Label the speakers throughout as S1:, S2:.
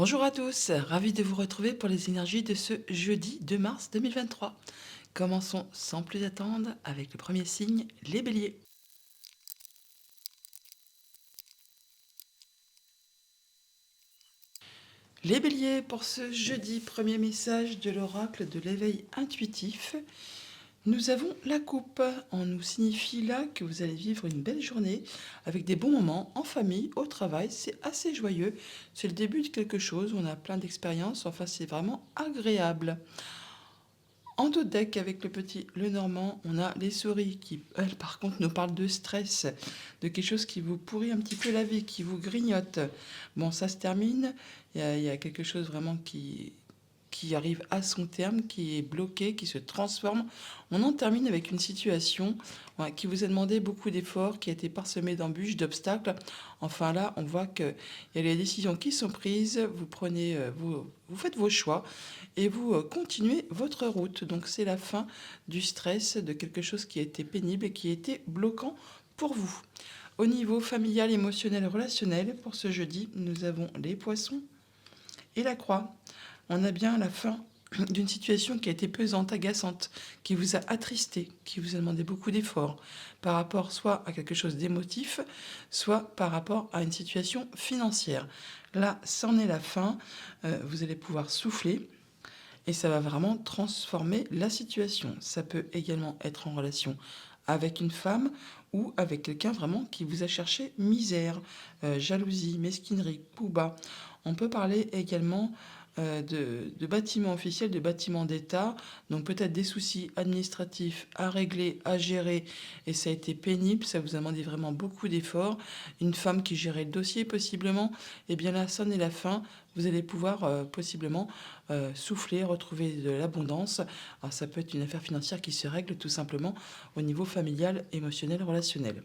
S1: Bonjour à tous, ravi de vous retrouver pour les énergies de ce jeudi 2 mars 2023. Commençons sans plus attendre avec le premier signe, les béliers. Les béliers, pour ce jeudi, premier message de l'oracle de l'éveil intuitif. Nous avons la coupe. On nous signifie là que vous allez vivre une belle journée avec des bons moments en famille, au travail. C'est assez joyeux. C'est le début de quelque chose. On a plein d'expériences. Enfin, c'est vraiment agréable. En dos deck avec le petit le normand, on a les souris qui, elles, par contre, nous parlent de stress, de quelque chose qui vous pourrit un petit peu la vie, qui vous grignote. Bon, ça se termine. Il y a quelque chose vraiment qui arrive à son terme, qui est bloqué, qui se transforme. On en termine avec une situation qui vous a demandé beaucoup d'efforts, qui a été parsemée d'embûches, d'obstacles. Enfin là, on voit qu'il y a les décisions qui sont prises, vous prenez, vous faites vos choix et vous continuez votre route. Donc c'est la fin du stress, de quelque chose qui a été pénible et qui a été bloquant pour vous. Au niveau familial, émotionnel, relationnel, pour ce jeudi, nous avons les poissons et la croix. On a bien la fin d'une situation qui a été pesante, agaçante, qui vous a attristé, qui vous a demandé beaucoup d'efforts par rapport soit à quelque chose d'émotif, soit par rapport à une situation financière. Là, c'en est la fin. Vous allez pouvoir souffler et ça va vraiment transformer la situation. Ça peut également être en relation avec une femme ou avec quelqu'un vraiment qui vous a cherché misère, jalousie, mesquinerie, coup bas. On peut parler également de bâtiments officiels, de bâtiments d'État, donc peut-être des soucis administratifs à régler, à gérer, et ça a été pénible, ça vous a demandé vraiment beaucoup d'efforts. Une femme qui gérait le dossier possiblement, et bien là, sonne est la fin, vous allez pouvoir possiblement souffler, retrouver de l'abondance. Alors ça peut être une affaire financière qui se règle tout simplement au niveau familial, émotionnel, relationnel.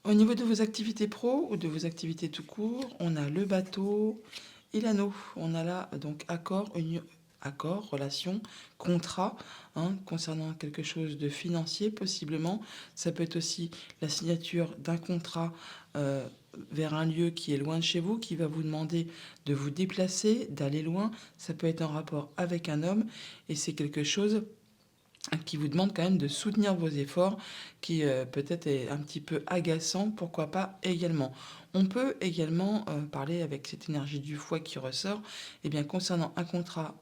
S1: Au niveau de vos activités pro ou de vos activités tout court, on a le bateau et l'anneau. On a là donc accord, union, accord, relation, contrat, concernant quelque chose de financier possiblement. Ça peut être aussi la signature d'un contrat vers un lieu qui est loin de chez vous, qui va vous demander de vous déplacer, d'aller loin. Ça peut être en rapport avec un homme et c'est quelque chose qui vous demande quand même de soutenir vos efforts, qui peut-être est un petit peu agaçant, pourquoi pas également. On peut également parler avec cette énergie du foie qui ressort, et bien concernant un contrat,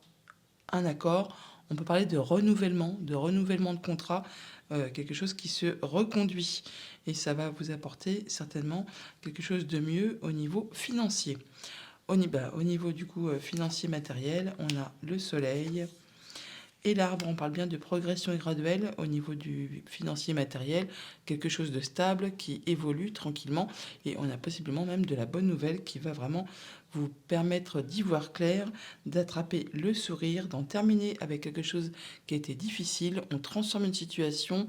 S1: un accord, on peut parler de renouvellement de contrat, quelque chose qui se reconduit. Et ça va vous apporter certainement quelque chose de mieux au niveau financier. Au niveau du coup financier matériel, on a le soleil, et l'arbre, on parle bien de progression graduelle au niveau du financier matériel, quelque chose de stable qui évolue tranquillement. Et on a possiblement même de la bonne nouvelle qui va vraiment vous permettre d'y voir clair, d'attraper le sourire, d'en terminer avec quelque chose qui a été difficile. On transforme une situation,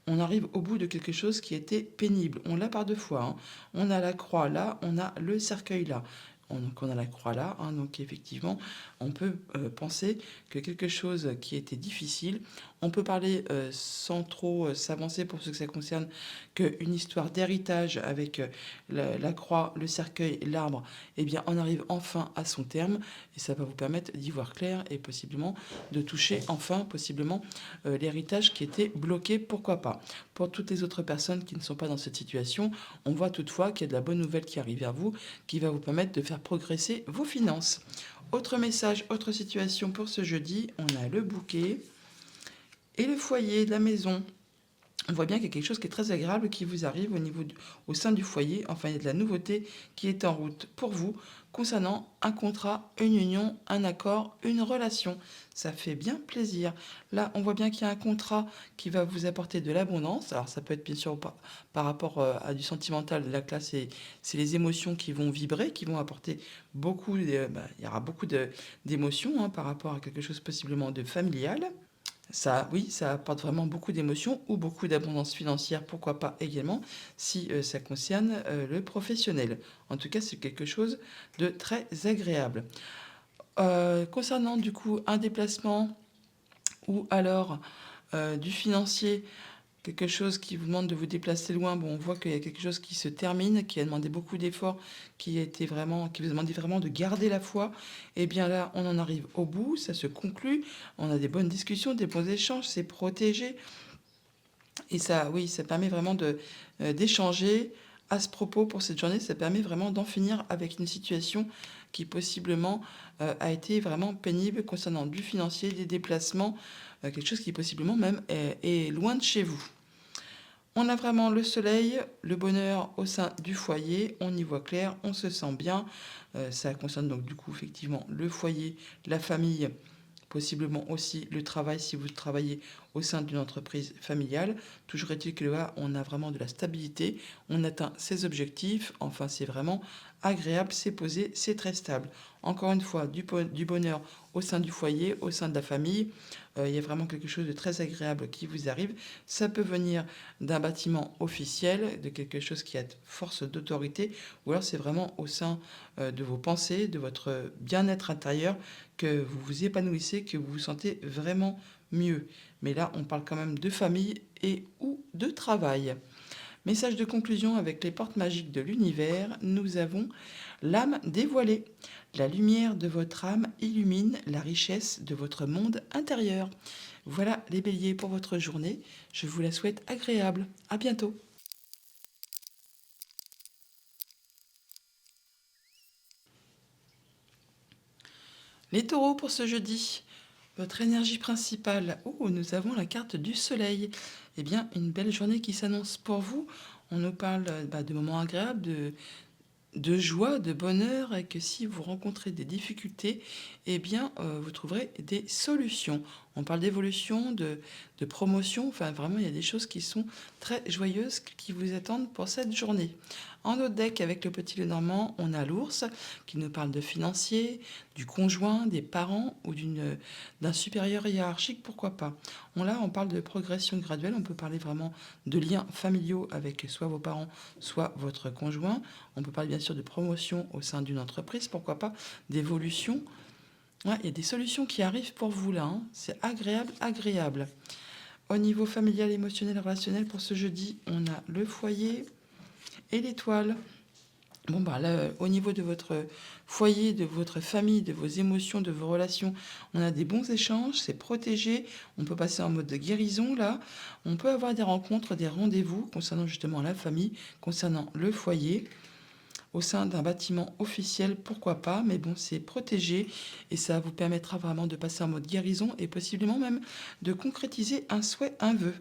S1: on arrive au bout de quelque chose qui était pénible. On l'a par deux fois. On a la croix là, on a le cercueil là. Donc on a la croix là, donc effectivement, on peut penser que quelque chose qui était difficile, on peut parler sans trop s'avancer pour ce que ça concerne, qu'une histoire d'héritage avec la croix, le cercueil, l'arbre, eh bien on arrive enfin à son terme et ça va vous permettre d'y voir clair et possiblement de toucher enfin possiblement l'héritage qui était bloqué, pourquoi pas. Pour toutes les autres personnes qui ne sont pas dans cette situation, on voit toutefois qu'il y a de la bonne nouvelle qui arrive vers vous, qui va vous permettre de faire progresser vos finances. Autre message, autre situation pour ce jeudi, on a le bouquet et le foyer de la maison. On voit bien qu'il y a quelque chose qui est très agréable qui vous arrive au sein du foyer. Enfin, il y a de la nouveauté qui est en route pour vous concernant un contrat, une union, un accord, une relation. Ça fait bien plaisir. Là, on voit bien qu'il y a un contrat qui va vous apporter de l'abondance. Alors, ça peut être bien sûr par rapport à du sentimental. Là, c'est les émotions qui vont vibrer, qui vont apporter beaucoup. Il y aura beaucoup d'émotions par rapport à quelque chose possiblement de familial. Ça, oui, ça apporte vraiment beaucoup d'émotions ou beaucoup d'abondance financière, pourquoi pas également, si ça concerne le professionnel. En tout cas, c'est quelque chose de très agréable. Concernant du coup un déplacement ou alors du financier, quelque chose qui vous demande de vous déplacer loin, bon, on voit qu'il y a quelque chose qui se termine, qui a demandé beaucoup d'efforts, qui vous a demandé vraiment de garder la foi. Et bien là, on en arrive au bout, ça se conclut, on a des bonnes discussions, des bons échanges, c'est protégé. Et ça, oui, ça permet vraiment d'échanger à ce propos pour cette journée. Ça permet vraiment d'en finir avec une situation qui possiblement a été vraiment pénible concernant du financier, des déplacements, quelque chose qui possiblement même est loin de chez vous. On a vraiment le soleil, le bonheur au sein du foyer, on y voit clair, on se sent bien. Ça concerne donc du coup effectivement le foyer, la famille, possiblement aussi le travail si vous travaillez au sein d'une entreprise familiale. Toujours est-il que là, on a vraiment de la stabilité, on atteint ses objectifs, enfin c'est vraiment agréable, c'est posé, c'est très stable. Encore une fois, du bonheur au sein du foyer, au sein de la famille. Il y a vraiment quelque chose de très agréable qui vous arrive. Ça peut venir d'un bâtiment officiel, de quelque chose qui a force d'autorité, ou alors c'est vraiment au sein de vos pensées, de votre bien-être intérieur, que vous vous épanouissez, que vous vous sentez vraiment mieux. Mais là, on parle quand même de famille et ou de travail. Message de conclusion avec les portes magiques de l'univers, nous avons l'âme dévoilée. La lumière de votre âme illumine la richesse de votre monde intérieur. Voilà les béliers pour votre journée. Je vous la souhaite agréable. À bientôt. Les taureaux pour ce jeudi. Votre énergie principale. Oh, nous avons la carte du soleil. Eh bien, une belle journée qui s'annonce pour vous. On nous parle de moments agréables, de joie, de bonheur, et que si vous rencontrez des difficultés, eh bien, vous trouverez des solutions. On parle d'évolution, de promotion, enfin vraiment, il y a des choses qui sont très joyeuses qui vous attendent pour cette journée. En autre deck, avec le petit Lenormand, on a l'ours qui nous parle de financier, du conjoint, des parents ou d'un supérieur hiérarchique, pourquoi pas. On parle de progression graduelle, on peut parler vraiment de liens familiaux avec soit vos parents, soit votre conjoint. On peut parler bien sûr de promotion au sein d'une entreprise, pourquoi pas d'évolution. Ouais, il y a des solutions qui arrivent pour vous là, hein. C'est agréable, agréable. Au niveau familial, émotionnel, relationnel, pour ce jeudi, on a le foyer et l'étoile. Bon, là, au niveau de votre foyer, de votre famille, de vos émotions, de vos relations, on a des bons échanges, c'est protégé. On peut passer en mode de guérison, là. On peut avoir des rencontres, des rendez-vous concernant justement la famille, concernant le foyer, au sein d'un bâtiment officiel, pourquoi pas. Mais bon, c'est protégé et ça vous permettra vraiment de passer en mode guérison et possiblement même de concrétiser un souhait, un vœu.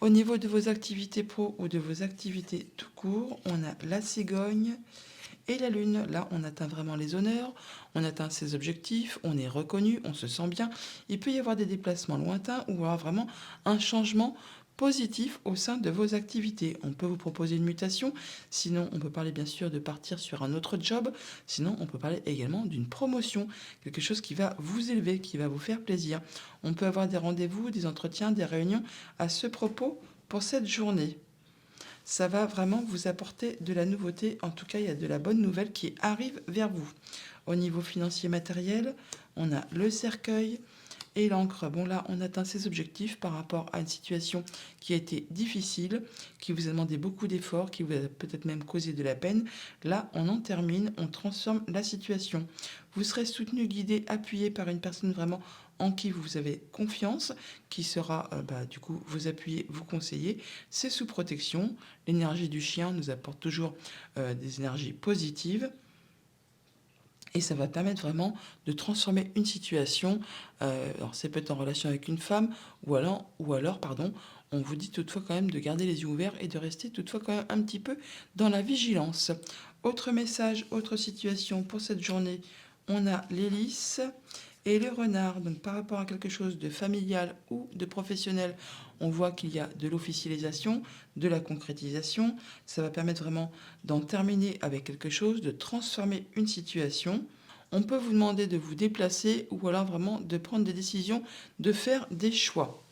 S1: Au niveau de vos activités pro ou de vos activités tout court, on a la cigogne et la lune. Là, on atteint vraiment les honneurs, on atteint ses objectifs, on est reconnu, on se sent bien. Il peut y avoir des déplacements lointains ou alors vraiment un changement positif au sein de vos activités. On peut vous proposer une mutation, sinon on peut parler bien sûr de partir sur un autre job, sinon on peut parler également d'une promotion, quelque chose qui va vous élever, qui va vous faire plaisir. On peut avoir des rendez-vous, des entretiens, des réunions à ce propos pour cette journée. Ça va vraiment vous apporter de la nouveauté. En tout cas, il y a de la bonne nouvelle qui arrive vers vous. Au niveau financier matériel, on a le cercueil et l'encre. Bon, là, on atteint ses objectifs par rapport à une situation qui a été difficile, qui vous a demandé beaucoup d'efforts, qui vous a peut-être même causé de la peine. Là, on en termine, on transforme la situation. Vous serez soutenu, guidé, appuyé par une personne vraiment en qui vous avez confiance, qui sera du coup vous appuyer, vous conseiller. C'est sous protection. L'énergie du chien nous apporte toujours des énergies positives. Et ça va permettre vraiment de transformer une situation. Alors c'est peut-être en relation avec une femme, ou alors, on vous dit toutefois quand même de garder les yeux ouverts et de rester toutefois quand même un petit peu dans la vigilance. Autre message, autre situation pour cette journée, on a l'hélice et le renard. Donc par rapport à quelque chose de familial ou de professionnel, on voit qu'il y a de l'officialisation, de la concrétisation. Ça va permettre vraiment d'en terminer avec quelque chose, de transformer une situation. On peut vous demander de vous déplacer ou alors vraiment de prendre des décisions, de faire des choix.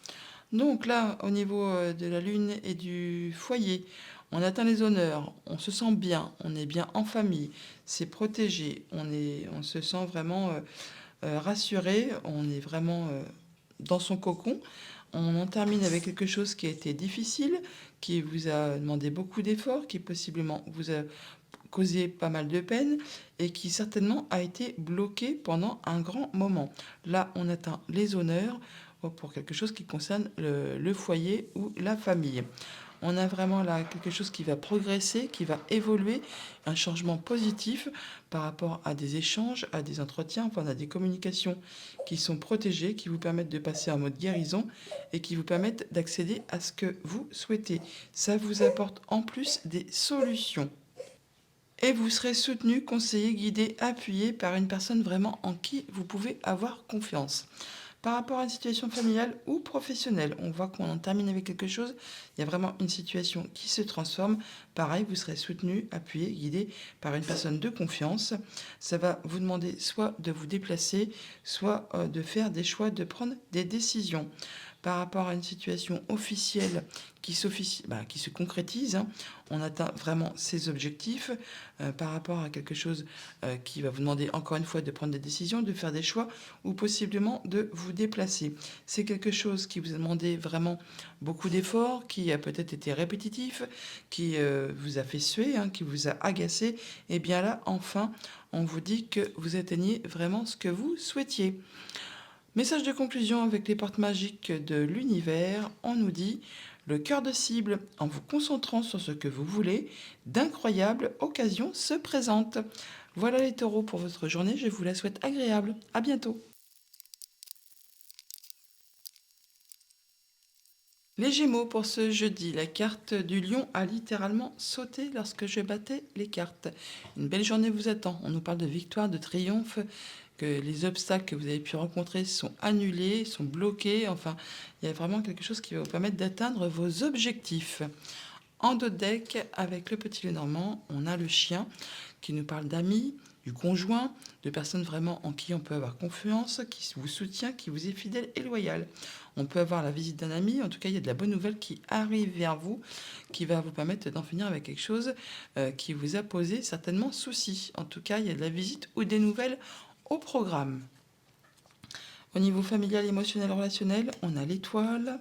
S1: Donc là, au niveau de la lune et du foyer, on atteint les honneurs, on se sent bien, on est bien en famille, c'est protégé, on se sent vraiment rassuré, on est vraiment dans son cocon. On en termine avec quelque chose qui a été difficile, qui vous a demandé beaucoup d'efforts, qui possiblement vous a causé pas mal de peine et qui certainement a été bloqué pendant un grand moment. Là, on atteint les honneurs pour quelque chose qui concerne le foyer ou la famille. On a vraiment là quelque chose qui va progresser, qui va évoluer, un changement positif par rapport à des échanges, à des entretiens, enfin à des communications qui sont protégées, qui vous permettent de passer en mode guérison et qui vous permettent d'accéder à ce que vous souhaitez. Ça vous apporte en plus des solutions. Et vous serez soutenu, conseillé, guidé, appuyé par une personne vraiment en qui vous pouvez avoir confiance. Par rapport à une situation familiale ou professionnelle, on voit qu'on en termine avec quelque chose. Il y a vraiment une situation qui se transforme. Pareil, vous serez soutenu, appuyé, guidé par une personne de confiance. Ça va vous demander soit de vous déplacer, soit de faire des choix, de prendre des décisions. Par rapport à une situation officielle qui se concrétise, hein, on atteint vraiment ses objectifs. Par rapport à quelque chose qui va vous demander encore une fois de prendre des décisions, de faire des choix ou possiblement de vous déplacer. C'est quelque chose qui vous a demandé vraiment beaucoup d'efforts, qui a peut-être été répétitif, qui vous a fait suer, hein, qui vous a agacé. Et bien là, enfin, on vous dit que vous atteignez vraiment ce que vous souhaitiez. Message de conclusion avec les portes magiques de l'univers, on nous dit le cœur de cible, en vous concentrant sur ce que vous voulez, d'incroyables occasions se présentent. Voilà les taureaux pour votre journée, je vous la souhaite agréable. À bientôt. Les Gémeaux pour ce jeudi, la carte du lion a littéralement sauté lorsque je battais les cartes. Une belle journée vous attend. On nous parle de victoire, de triomphe, que les obstacles que vous avez pu rencontrer sont annulés, sont bloqués. Enfin, il y a vraiment quelque chose qui va vous permettre d'atteindre vos objectifs. En dos de deck, avec le petit Lenormand, on a le chien qui nous parle d'amis, du conjoint, de personnes vraiment en qui on peut avoir confiance, qui vous soutient, qui vous est fidèle et loyal. On peut avoir la visite d'un ami, en tout cas il y a de la bonne nouvelle qui arrive vers vous, qui va vous permettre d'en finir avec quelque chose qui vous a posé certainement souci. En tout cas, il y a de la visite ou des nouvelles au programme. Au niveau familial, émotionnel, relationnel, on a l'étoile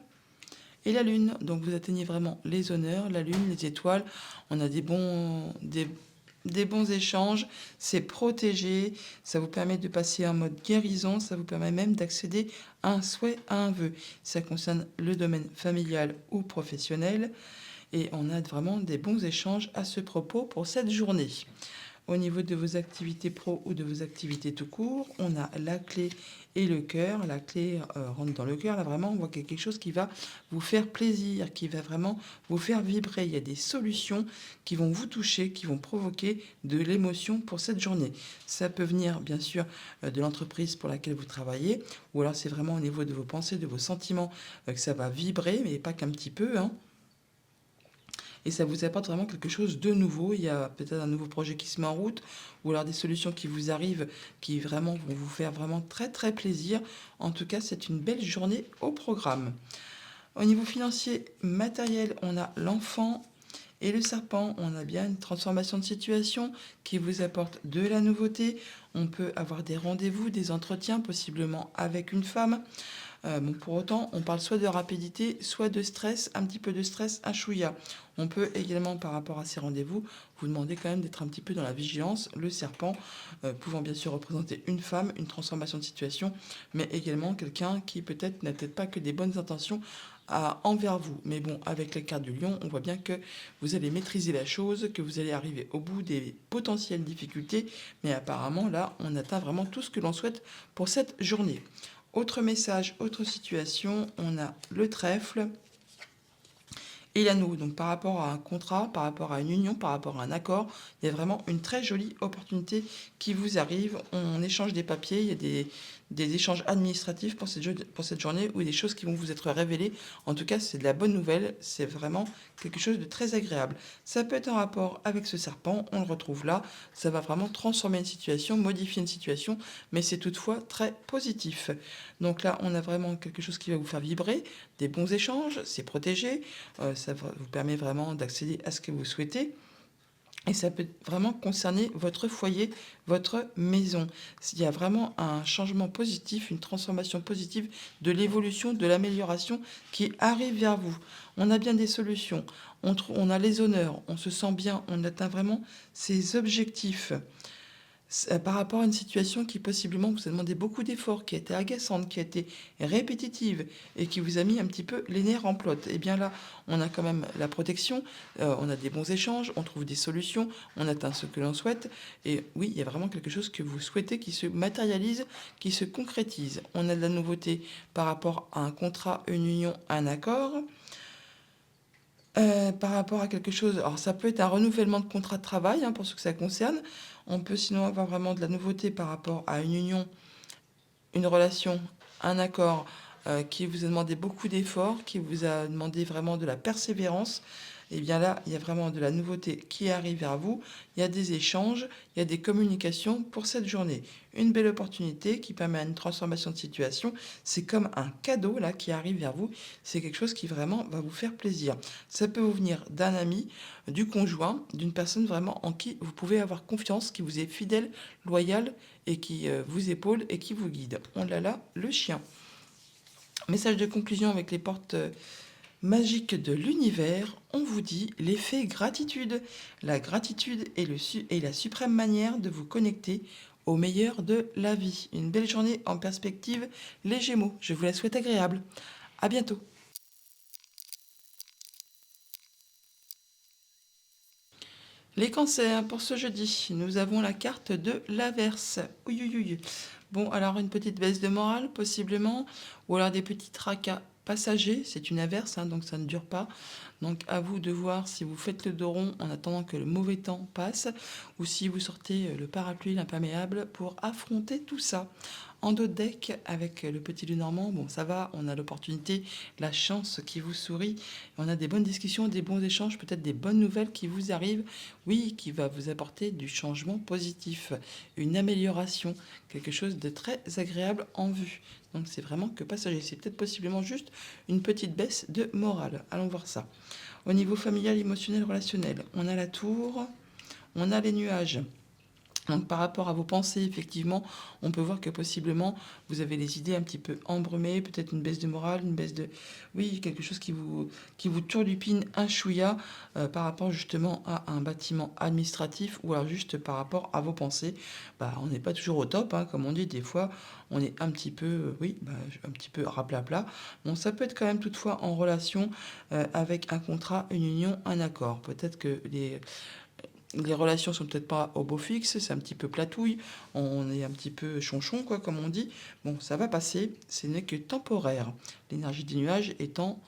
S1: et la lune. Donc vous atteignez vraiment les honneurs, la lune, les étoiles. On a des bons échanges, c'est protégé, ça vous permet de passer en mode guérison, ça vous permet même d'accéder à un souhait, à un vœu. Ça concerne le domaine familial ou professionnel et on a vraiment des bons échanges à ce propos pour cette journée. Au niveau de vos activités pro ou de vos activités tout court, on a la clé et le cœur. La clé rentre dans le cœur. Là, vraiment, on voit qu'il y a quelque chose qui va vous faire plaisir, qui va vraiment vous faire vibrer. Il y a des solutions qui vont vous toucher, qui vont provoquer de l'émotion pour cette journée. Ça peut venir, bien sûr, de l'entreprise pour laquelle vous travaillez, ou alors c'est vraiment au niveau de vos pensées, de vos sentiments, que ça va vibrer, mais pas qu'un petit peu, hein. Et ça vous apporte vraiment quelque chose de nouveau. Il y a peut-être un nouveau projet qui se met en route ou alors des solutions qui vous arrivent qui vraiment vont vous faire vraiment très très plaisir. En tout cas, c'est une belle journée au programme. Au niveau financier, matériel, on a l'enfant et le serpent. On a bien une transformation de situation qui vous apporte de la nouveauté. On peut avoir des rendez-vous, des entretiens, possiblement avec une femme. Bon, pour autant, on parle soit de rapidité, soit de stress, un petit peu de stress, un chouïa. On peut également, par rapport à ces rendez-vous, vous demander quand même d'être un petit peu dans la vigilance, le serpent pouvant bien sûr représenter une femme, une transformation de situation, mais également quelqu'un qui peut-être n'a peut-être pas que des bonnes intentions envers vous. Mais bon, avec la carte du lion, on voit bien que vous allez maîtriser la chose, que vous allez arriver au bout des potentielles difficultés, mais apparemment là, on atteint vraiment tout ce que l'on souhaite pour cette journée. Autre message, autre situation, on a le trèfle et l'anneau. Donc par rapport à un contrat, par rapport à une union, par rapport à un accord, il y a vraiment une très jolie opportunité qui vous arrive. On échange des papiers, il y a des échanges administratifs pour cette journée ou des choses qui vont vous être révélées. En tout cas, c'est de la bonne nouvelle, c'est vraiment quelque chose de très agréable. Ça peut être en rapport avec ce serpent, on le retrouve là, ça va vraiment transformer une situation, modifier une situation, mais c'est toutefois très positif. Donc là, on a vraiment quelque chose qui va vous faire vibrer, des bons échanges, c'est protégé, ça vous permet vraiment d'accéder à ce que vous souhaitez. Et ça peut vraiment concerner votre foyer, votre maison. Il y a vraiment un changement positif, une transformation positive de l'évolution, de l'amélioration qui arrive vers vous. On a bien des solutions, on a les honneurs, on se sent bien, on atteint vraiment ses objectifs. Par rapport à une situation qui possiblement vous a demandé beaucoup d'efforts, qui a été agaçante, qui a été répétitive et qui vous a mis un petit peu les nerfs en plot. Et bien là, on a quand même la protection, on a des bons échanges, on trouve des solutions, on atteint ce que l'on souhaite. Et oui, il y a vraiment quelque chose que vous souhaitez qui se matérialise, qui se concrétise. On a de la nouveauté par rapport à un contrat, une union, un accord. Par rapport à quelque chose, alors ça peut être un renouvellement de contrat de travail, pour ce que ça concerne. On peut sinon avoir vraiment de la nouveauté par rapport à une union, une relation, un accord qui vous a demandé beaucoup d'efforts, qui vous a demandé vraiment de la persévérance. Et bien là, il y a vraiment de la nouveauté qui arrive vers vous. Il y a des échanges, il y a des communications pour cette journée. Une belle opportunité qui permet une transformation de situation. C'est comme un cadeau là qui arrive vers vous. C'est quelque chose qui vraiment va vous faire plaisir. Ça peut vous venir d'un ami, du conjoint, d'une personne vraiment en qui vous pouvez avoir confiance, qui vous est fidèle, loyal et qui vous épaule et qui vous guide. On l'a là, le chien. Message de conclusion avec les portes magiques de l'univers. On vous dit l'effet gratitude. La gratitude est la suprême manière de vous connecter au meilleur de la vie. Une belle journée en perspective, les Gémeaux. Je vous la souhaite agréable. À bientôt. Les cancers, pour ce jeudi, nous avons la carte de l'averse. Ouïe, ouïe, ouïe. Bon, alors une petite baisse de morale, possiblement, ou alors des petits tracas passagers. C'est une averse, donc ça ne dure pas. Donc à vous de voir si vous faites le dos rond en attendant que le mauvais temps passe, ou si vous sortez le parapluie, l'imperméable, pour affronter tout ça. En dos de deck, avec le petit Lenormand, bon, ça va, on a l'opportunité, la chance qui vous sourit. On a des bonnes discussions, des bons échanges, peut-être des bonnes nouvelles qui vous arrivent. Oui, qui va vous apporter du changement positif, une amélioration, quelque chose de très agréable en vue. Donc c'est vraiment que passager. C'est peut-être possiblement juste une petite baisse de morale. Allons voir ça. Au niveau familial, émotionnel, relationnel, on a la tour, on a les nuages. Donc par rapport à vos pensées, effectivement, on peut voir que possiblement vous avez les idées un petit peu embrumées, peut-être une baisse de morale, une baisse de... Oui, quelque chose qui vous turlupine un chouïa par rapport justement à un bâtiment administratif ou alors juste par rapport à vos pensées. On n'est pas toujours au top, comme on dit, des fois on est un petit peu, un petit peu raplapla. Bon, ça peut être quand même toutefois en relation avec un contrat, une union, un accord. Peut-être que les relations sont peut-être pas au beau fixe, c'est un petit peu platouille, on est un petit peu chonchon, quoi, comme on dit. Bon, ça va passer, ce n'est que temporaire. L'énergie des nuages étant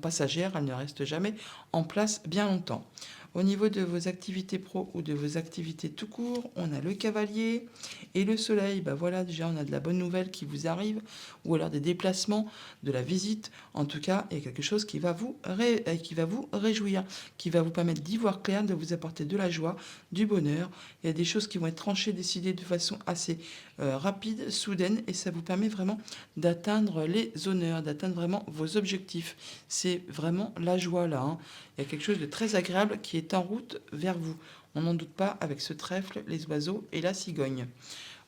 S1: passagère, elle ne reste jamais en place bien longtemps. Au niveau de vos activités pro ou de vos activités tout court, on a le cavalier et le soleil. Voilà, déjà, on a de la bonne nouvelle qui vous arrive, ou alors des déplacements, de la visite. En tout cas, il y a quelque chose qui va vous réjouir, qui va vous permettre d'y voir clair, de vous apporter de la joie, du bonheur. Il y a des choses qui vont être tranchées, décidées de façon assez rapide, soudaine, et ça vous permet vraiment d'atteindre les honneurs, d'atteindre vraiment vos objectifs. C'est vraiment la joie là. Il y a quelque chose de très agréable qui est en route vers vous. On n'en doute pas avec ce trèfle, les oiseaux et la cigogne.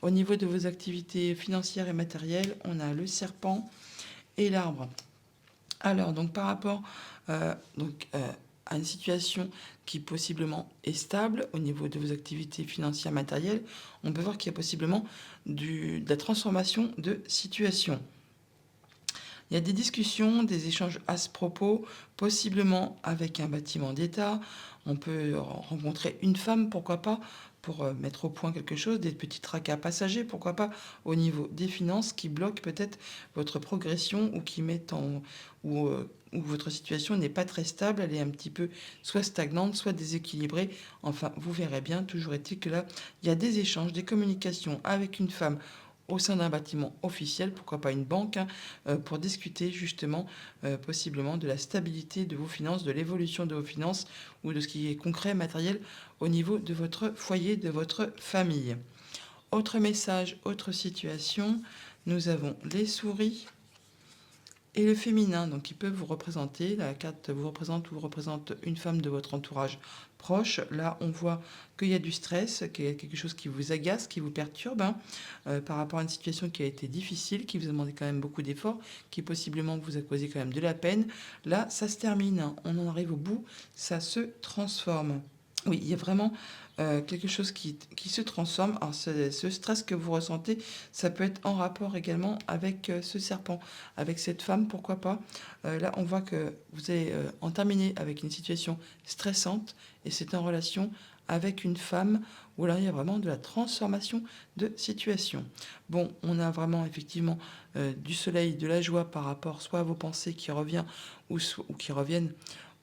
S1: Au niveau de vos activités financières et matérielles, on a le serpent et l'arbre. Alors, donc par rapport à une situation qui possiblement est stable au niveau de vos activités financières matérielles, on peut voir qu'il y a possiblement de la transformation de situation. Il y a des discussions, des échanges à ce propos, possiblement avec un bâtiment d'État. On peut rencontrer une femme, pourquoi pas, pour mettre au point quelque chose, des petits tracas passagers, pourquoi pas, au niveau des finances qui bloquent peut-être votre progression ou qui mettent où votre situation n'est pas très stable, elle est un petit peu soit stagnante, soit déséquilibrée. Enfin, vous verrez bien, toujours est-il que là, il y a des échanges, des communications avec une femme au sein d'un bâtiment officiel, pourquoi pas une banque, pour discuter justement possiblement de la stabilité de vos finances, de l'évolution de vos finances ou de ce qui est concret, matériel au niveau de votre foyer, de votre famille. Autre message, autre situation, nous avons les souris, et le féminin, donc qui peut vous représenter, la carte vous représente ou représente une femme de votre entourage proche. Là, on voit qu'il y a du stress, qu'il y a quelque chose qui vous agace, qui vous perturbe, hein, par rapport à une situation qui a été difficile, qui vous a demandé quand même beaucoup d'efforts, qui possiblement vous a causé quand même de la peine. Là, ça se termine, hein, on en arrive au bout, ça se transforme. Oui, il y a vraiment quelque chose qui se transforme. Alors, ce stress que vous ressentez, ça peut être en rapport également avec ce serpent, avec cette femme, pourquoi pas. Là, on voit que vous allez en terminer avec une situation stressante et c'est en relation avec une femme où là, il y a vraiment de la transformation de situation. Bon, on a vraiment effectivement du soleil, de la joie par rapport soit à vos pensées qui reviennent ou qui reviennent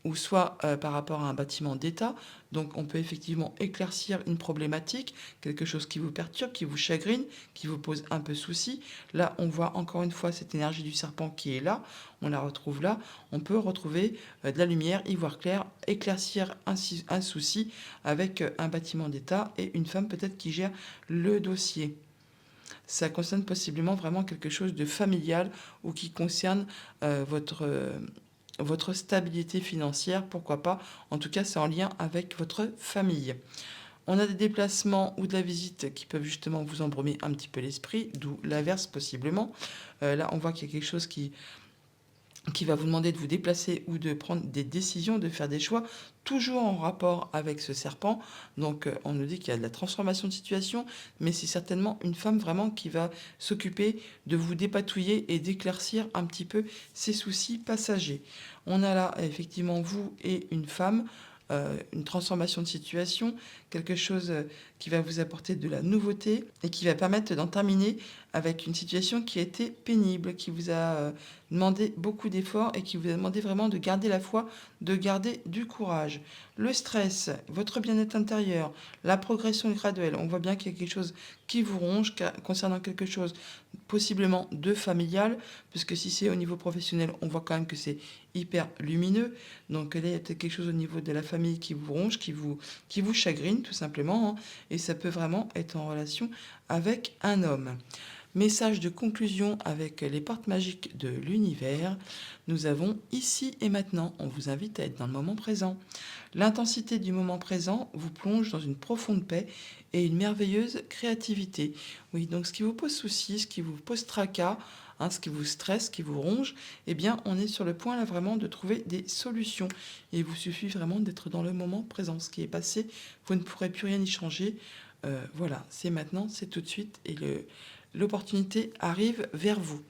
S1: ou soit par rapport à un bâtiment d'État. Donc on peut effectivement éclaircir une problématique, quelque chose qui vous perturbe, qui vous chagrine, qui vous pose un peu souci. Là, on voit encore une fois cette énergie du serpent qui est là, on la retrouve là. On peut retrouver de la lumière, y voir clair, éclaircir un souci avec un bâtiment d'État et une femme peut-être qui gère le dossier. Ça concerne possiblement vraiment quelque chose de familial ou qui concerne votre stabilité financière, pourquoi pas. En tout cas, c'est en lien avec votre famille. On a des déplacements ou de la visite qui peuvent justement vous embrumer un petit peu l'esprit, d'où l'inverse possiblement. Là, on voit qu'il y a quelque chose qui va vous demander de vous déplacer ou de prendre des décisions, de faire des choix, toujours en rapport avec ce serpent. Donc on nous dit qu'il y a de la transformation de situation, mais c'est certainement une femme vraiment qui va s'occuper de vous dépatouiller et d'éclaircir un petit peu ces soucis passagers. On a là effectivement vous et une femme, une transformation de situation, quelque chose qui va vous apporter de la nouveauté et qui va permettre d'en terminer avec une situation qui a été pénible, qui vous a demandé beaucoup d'efforts et qui vous a demandé vraiment de garder la foi, de garder du courage. Le stress, votre bien-être intérieur, la progression graduelle, on voit bien qu'il y a quelque chose qui vous ronge concernant quelque chose possiblement de familial, puisque si c'est au niveau professionnel, on voit quand même que c'est hyper lumineux. Donc là, il y a peut-être quelque chose au niveau de la famille qui vous ronge, qui vous chagrine tout simplement, hein, et ça peut vraiment être en relation avec un homme. Message de conclusion avec les portes magiques de l'univers. Nous avons ici et maintenant. On vous invite à être dans le moment présent. L'intensité du moment présent vous plonge dans une profonde paix et une merveilleuse créativité. Oui, donc ce qui vous pose souci, ce qui vous pose tracas, hein, ce qui vous stresse, ce qui vous ronge, eh bien, on est sur le point là vraiment de trouver des solutions. Et il vous suffit vraiment d'être dans le moment présent. Ce qui est passé, vous ne pourrez plus rien y changer. Voilà, c'est maintenant, c'est tout de suite et l'opportunité arrive vers vous.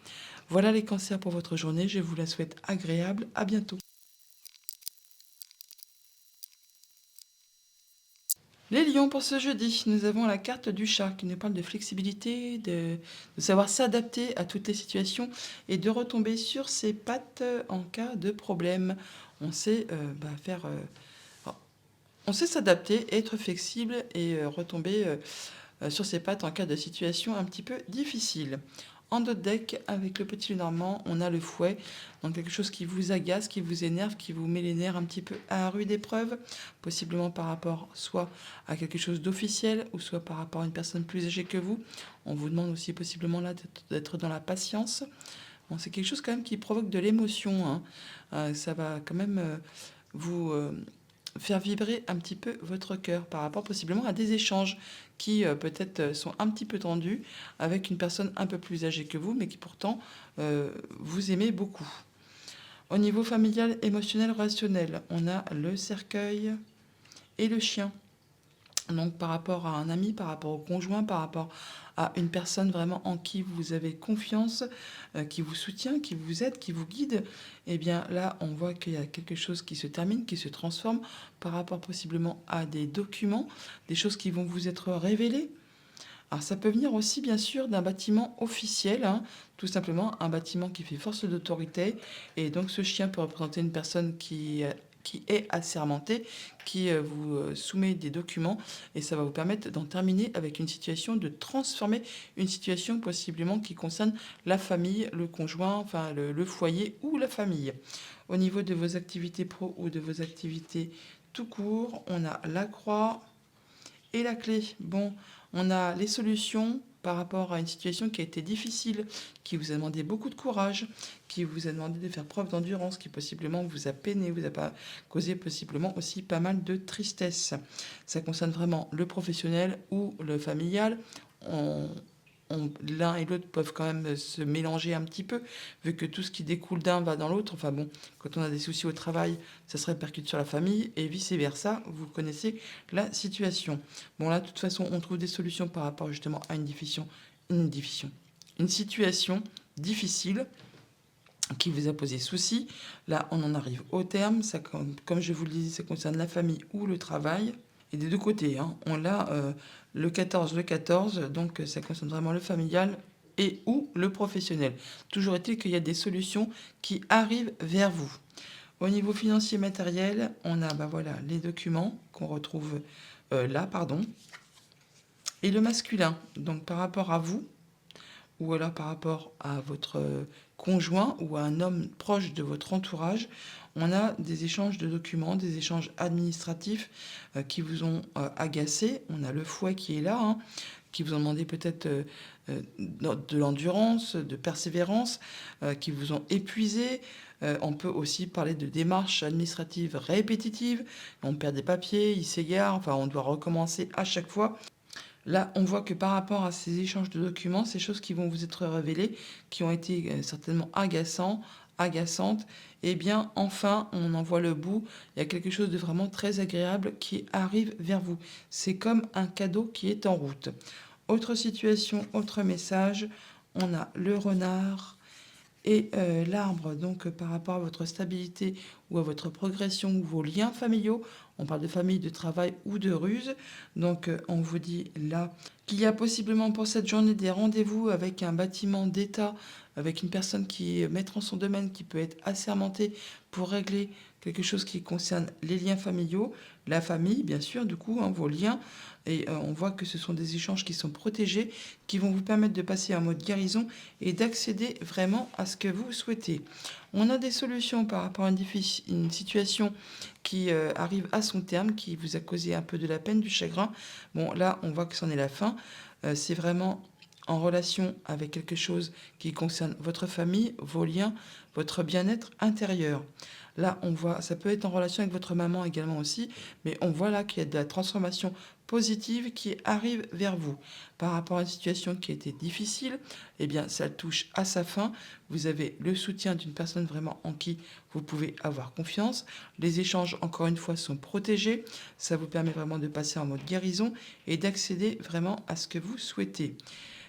S1: Voilà les cancers pour votre journée. Je vous la souhaite agréable. À bientôt. Les lions pour ce jeudi, nous avons la carte du chat qui nous parle de flexibilité, de savoir s'adapter à toutes les situations et de retomber sur ses pattes en cas de problème. On sait faire, on sait s'adapter, être flexible et retomber sur ses pattes en cas de situation un petit peu difficile. En d'autres deck, avec le petit Lenormand, on a le fouet, donc quelque chose qui vous agace, qui vous énerve, qui vous met les nerfs un petit peu à rude épreuve, possiblement par rapport soit à quelque chose d'officiel, ou soit par rapport à une personne plus âgée que vous. On vous demande aussi possiblement là d'être dans la patience. Bon, c'est quelque chose quand même qui provoque de l'émotion, hein. Ça va quand même vous faire vibrer un petit peu votre cœur par rapport possiblement à des échanges qui peut-être sont un petit peu tendus avec une personne un peu plus âgée que vous, mais qui pourtant vous aimez beaucoup. Au niveau familial, émotionnel, relationnel, on a le cercueil et le chien. Donc par rapport à un ami, par rapport au conjoint, par rapport à une personne vraiment en qui vous avez confiance, qui vous soutient, qui vous aide, qui vous guide, eh bien là on voit qu'il y a quelque chose qui se termine, qui se transforme par rapport possiblement à des documents, des choses qui vont vous être révélées. Alors ça peut venir aussi bien sûr d'un bâtiment officiel, hein, tout simplement un bâtiment qui fait force d'autorité. Et donc ce chien peut représenter une personne qui est assermentée, qui vous soumet des documents et ça va vous permettre d'en terminer avec une situation, de transformer une situation possiblement qui concerne la famille, le conjoint, enfin le foyer ou la famille. Au niveau de vos activités pro ou de vos activités tout court, on a la croix et la clé. Bon, on a les solutions, par rapport à une situation qui a été difficile, qui vous a demandé beaucoup de courage, qui vous a demandé de faire preuve d'endurance, qui possiblement vous a peiné, vous a pas causé possiblement aussi pas mal de tristesse. Ça concerne vraiment le professionnel ou le familial. On, l'un et l'autre peuvent quand même se mélanger un petit peu, vu que tout ce qui découle d'un va dans l'autre. Enfin bon, quand on a des soucis au travail, ça se répercute sur la famille, et vice-versa, vous connaissez la situation. Bon là, de toute façon, on trouve des solutions par rapport justement à une situation difficile qui vous a posé souci. Là, on en arrive au terme. Ça, comme je vous le disais, ça concerne la famille ou le travail. Et des deux côtés, hein. On l'a le 14, donc ça concerne vraiment le familial et ou le professionnel. Toujours est-il qu'il y a des solutions qui arrivent vers vous. Au niveau financier matériel, on a voilà, les documents qu'on retrouve là, pardon, et le masculin. Donc par rapport à vous, ou alors par rapport à votre conjoint ou à un homme proche de votre entourage, on a des échanges de documents, des échanges administratifs qui vous ont agacé. On a le fouet qui est là, hein, qui vous ont demandé peut-être de l'endurance, de persévérance, qui vous ont épuisé. On peut aussi parler de démarches administratives répétitives. On perd des papiers, ils s'égarent, enfin on doit recommencer à chaque fois. Là, on voit que par rapport à ces échanges de documents, ces choses qui vont vous être révélées, qui ont été certainement agaçantes, eh bien, enfin, on en voit le bout. Il y a quelque chose de vraiment très agréable qui arrive vers vous. C'est comme un cadeau qui est en route. Autre situation, autre message, on a le renard et l'arbre, donc par rapport à votre stabilité ou à votre progression ou vos liens familiaux. On parle de famille, de travail ou de ruse. Donc on vous dit là qu'il y a possiblement pour cette journée des rendez-vous avec un bâtiment d'État, avec une personne qui est maître en son domaine, qui peut être assermentée pour régler quelque chose qui concerne les liens familiaux, la famille, bien sûr, du coup, hein, vos liens. Et on voit que ce sont des échanges qui sont protégés, qui vont vous permettre de passer en mode guérison et d'accéder vraiment à ce que vous souhaitez. On a des solutions par rapport à une situation qui arrive à son terme, qui vous a causé un peu de la peine, du chagrin. Bon, là, on voit que c'en est la fin. C'est vraiment en relation avec quelque chose qui concerne votre famille, vos liens, votre bien-être intérieur. Là, on voit, ça peut être en relation avec votre maman également aussi, mais on voit là qu'il y a de la transformation positive qui arrive vers vous. Par rapport à une situation qui était difficile, eh bien, ça touche à sa fin. Vous avez le soutien d'une personne vraiment en qui vous pouvez avoir confiance. Les échanges, encore une fois, sont protégés. Ça vous permet vraiment de passer en mode guérison et d'accéder vraiment à ce que vous souhaitez.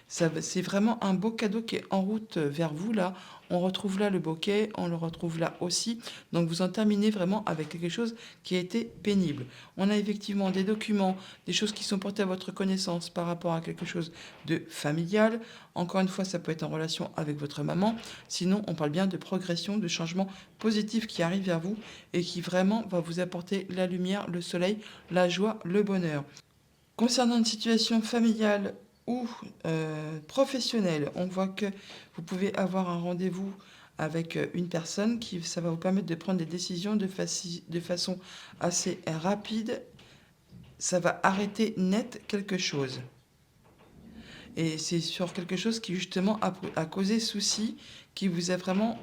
S1: C'est vraiment un beau cadeau qui est en route vers vous là. On retrouve là le bouquet, on le retrouve là aussi. Donc vous en terminez vraiment avec quelque chose qui a été pénible. On a effectivement des documents, des choses qui sont portées à votre connaissance par rapport à quelque chose de familial. Encore une fois, ça peut être en relation avec votre maman. Sinon, on parle bien de progression, de changement positif qui arrive vers vous et qui vraiment va vous apporter la lumière, le soleil, la joie, le bonheur. Concernant une situation familiale ou professionnelle, on voit que vous pouvez avoir un rendez-vous avec une personne qui ça va vous permettre de prendre des décisions de façon assez rapide. Ça va arrêter net quelque chose. Et c'est sur quelque chose qui justement a causé souci, qui vous a vraiment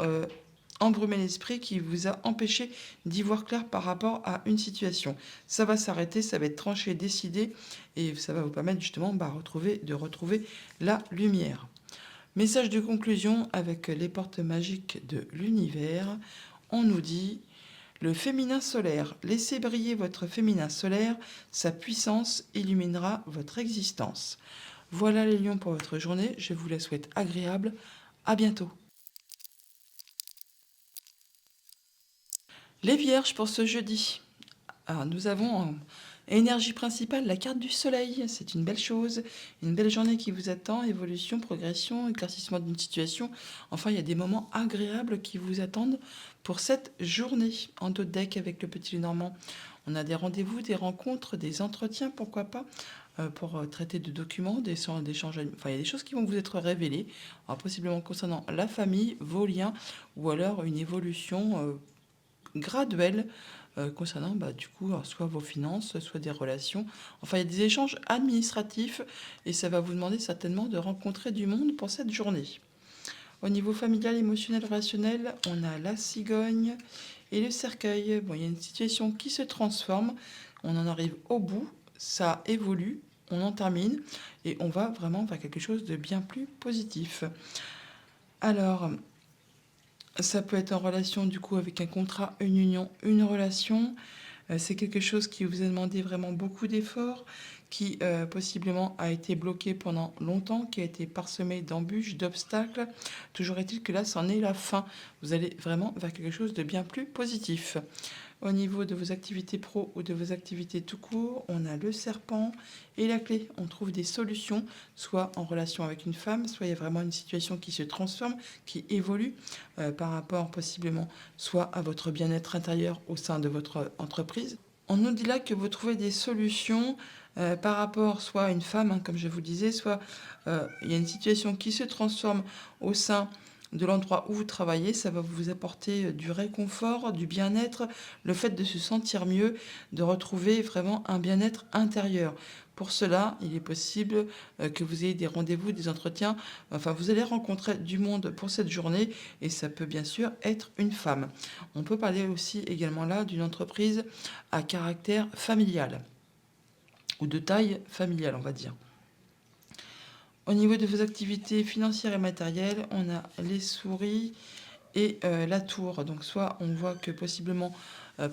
S1: embrumé l'esprit, qui vous a empêché d'y voir clair par rapport à une situation. Ça va s'arrêter, ça va être tranché, décidé, et ça va vous permettre justement de retrouver la lumière. Message de conclusion avec les portes magiques de l'univers. On nous dit: le féminin solaire, laissez briller votre féminin solaire, sa puissance illuminera votre existence. Voilà les lions pour votre journée, je vous la souhaite agréable. À bientôt. Les vierges pour ce jeudi. Alors, nous avons en énergie principale la carte du soleil. C'est une belle chose, une belle journée qui vous attend. Évolution, progression, éclaircissement d'une situation. Enfin, il y a des moments agréables qui vous attendent pour cette journée. En dos de deck avec le petit Lenormand, on a des rendez-vous, des rencontres, des entretiens, pourquoi pas, pour traiter de documents, d'échanges. Enfin, il y a des choses qui vont vous être révélées, alors, possiblement concernant la famille, vos liens, ou alors une évolution graduelle concernant du coup alors, soit vos finances, soit des relations. Enfin, il y a des échanges administratifs et ça va vous demander certainement de rencontrer du monde pour cette journée. Au niveau familial, émotionnel, relationnel, on a la cigogne et le cercueil. Bon, il y a une situation qui se transforme, on en arrive au bout, ça évolue, on en termine et on va vraiment vers quelque chose de bien plus positif. Alors, ça peut être en relation du coup avec un contrat, une union, une relation. C'est quelque chose qui vous a demandé vraiment beaucoup d'efforts, qui possiblement a été bloqué pendant longtemps, qui a été parsemé d'embûches, d'obstacles. Toujours est-il que là, c'en est la fin. Vous allez vraiment vers quelque chose de bien plus positif. Au niveau de vos activités pro ou de vos activités tout court, on a le serpent et la clé. On trouve des solutions, soit en relation avec une femme, soit il y a vraiment une situation qui se transforme, qui évolue par rapport possiblement soit à votre bien-être intérieur au sein de votre entreprise. On nous dit là que vous trouvez des solutions par rapport soit à une femme, comme je vous disais, soit il y a une situation qui se transforme au sein de l'endroit où vous travaillez, ça va vous apporter du réconfort, du bien-être, le fait de se sentir mieux, de retrouver vraiment un bien-être intérieur. Pour cela, il est possible que vous ayez des rendez-vous, des entretiens, enfin vous allez rencontrer du monde pour cette journée et ça peut bien sûr être une femme. On peut parler aussi également là d'une entreprise à caractère familial ou de taille familiale, on va dire. Au niveau de vos activités financières et matérielles, on a les souris et la tour. Donc soit on voit que possiblement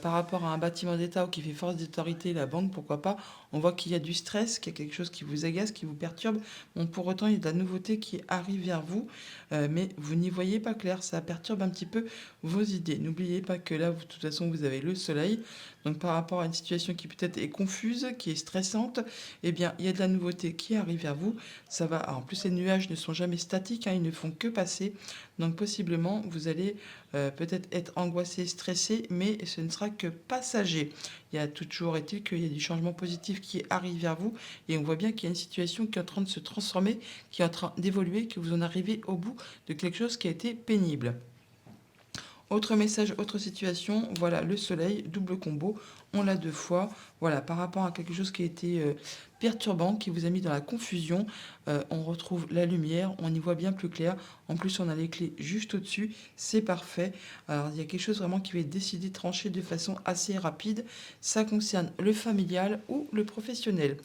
S1: par rapport à un bâtiment d'État ou qui fait force d'autorité, la banque, pourquoi pas, on voit qu'il y a du stress, qu'il y a quelque chose qui vous agace, qui vous perturbe. Bon, pour autant, il y a de la nouveauté qui arrive vers vous, mais vous n'y voyez pas clair. Ça perturbe un petit peu vos idées. N'oubliez pas que là, de toute façon, vous avez le soleil. Donc par rapport à une situation qui peut-être est confuse, qui est stressante, eh bien, il y a de la nouveauté qui arrive vers vous. Ça va. Alors, en plus, les nuages ne sont jamais statiques, ils ne font que passer. Donc possiblement, vous allez peut-être être angoissé, stressé, mais ce ne sera que passager. Il y a toujours est-il qu'il y a du changement positif qui arrive vers vous et on voit bien qu'il y a une situation qui est en train de se transformer, qui est en train d'évoluer, que vous en arrivez au bout de quelque chose qui a été pénible. Autre message, autre situation, voilà le soleil, double combo, on l'a deux fois. Voilà, par rapport à quelque chose qui a été perturbant, qui vous a mis dans la confusion, on retrouve la lumière, on y voit bien plus clair. En plus, on a les clés juste au-dessus, c'est parfait. Alors, il y a quelque chose vraiment qui va être décidé, tranché de façon assez rapide. Ça concerne le familial ou le professionnel.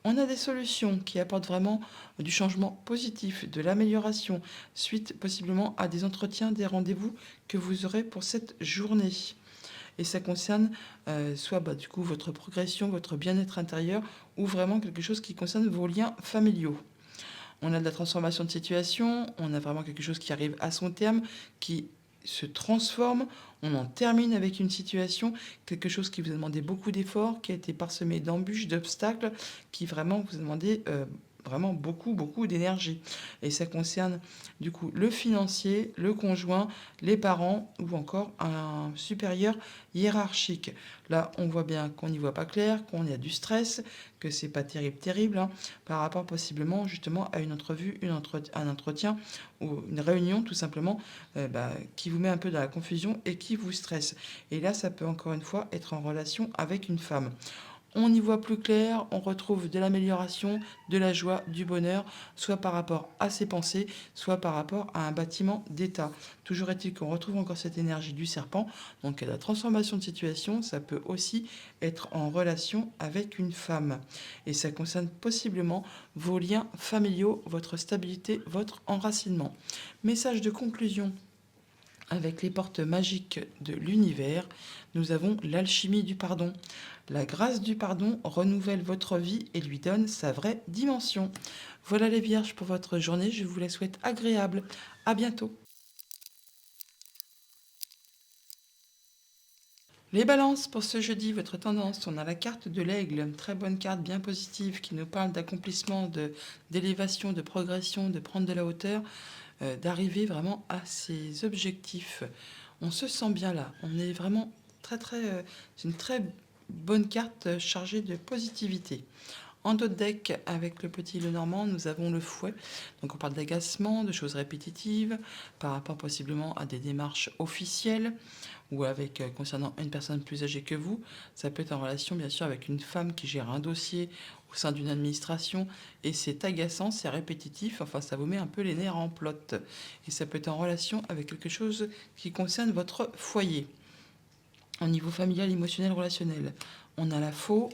S1: On a des solutions qui apportent vraiment du changement positif, de l'amélioration, suite possiblement à des entretiens, des rendez-vous que vous aurez pour cette journée. Et ça concerne soit du coup votre progression, votre bien-être intérieur, ou vraiment quelque chose qui concerne vos liens familiaux. On a de la transformation de situation, on a vraiment quelque chose qui arrive à son terme, qui se transforme, on en termine avec une situation, quelque chose qui vous a demandé beaucoup d'efforts, qui a été parsemé d'embûches, d'obstacles, qui vraiment vous a demandé vraiment beaucoup d'énergie. Et ça concerne du coup le financier, le conjoint, les parents ou encore un supérieur hiérarchique. Là, on voit bien qu'on n'y voit pas clair, qu'on y a du stress, que c'est pas terrible, par rapport possiblement justement à une entrevue, un entretien ou une réunion tout simplement qui vous met un peu dans la confusion et qui vous stresse. Et là, ça peut encore une fois être en relation avec une femme. On y voit plus clair, on retrouve de l'amélioration, de la joie, du bonheur, soit par rapport à ses pensées, soit par rapport à un bâtiment d'État. Toujours est-il qu'on retrouve encore cette énergie du serpent. Donc la transformation de situation, ça peut aussi être en relation avec une femme. Et ça concerne possiblement vos liens familiaux, votre stabilité, votre enracinement. Message de conclusion. Avec les portes magiques de l'univers, nous avons l'alchimie du pardon. La grâce du pardon renouvelle votre vie et lui donne sa vraie dimension. Voilà les vierges pour votre journée, je vous la souhaite agréable. À bientôt. Les balances pour ce jeudi, votre tendance, on a la carte de l'aigle, très bonne carte, bien positive, qui nous parle d'accomplissement, d'élévation, de progression, de prendre de la hauteur, d'arriver vraiment à ses objectifs. On se sent bien là, on est vraiment c'est une très bonne carte chargée de positivité. En dos de deck, avec le petit Lenormand, nous avons le fouet. Donc on parle d'agacement, de choses répétitives, par rapport possiblement à des démarches officielles, ou avec concernant une personne plus âgée que vous. Ça peut être en relation bien sûr avec une femme qui gère un dossier au sein d'une administration, et c'est agaçant, c'est répétitif, enfin ça vous met un peu les nerfs en plot. Et ça peut être en relation avec quelque chose qui concerne votre foyer. Au niveau familial, émotionnel, relationnel, on a la faux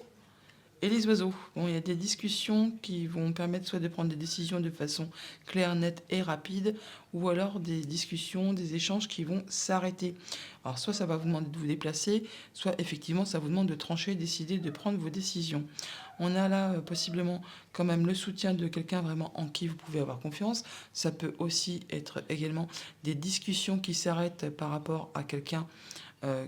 S1: et les oiseaux. Bon, il y a des discussions qui vont permettre soit de prendre des décisions de façon claire, nette et rapide, ou alors des discussions, des échanges qui vont s'arrêter. Alors soit ça va vous demander de vous déplacer, soit effectivement ça vous demande de trancher, décider, de prendre vos décisions. On a là possiblement quand même le soutien de quelqu'un vraiment en qui vous pouvez avoir confiance. Ça peut aussi être également des discussions qui s'arrêtent par rapport à quelqu'un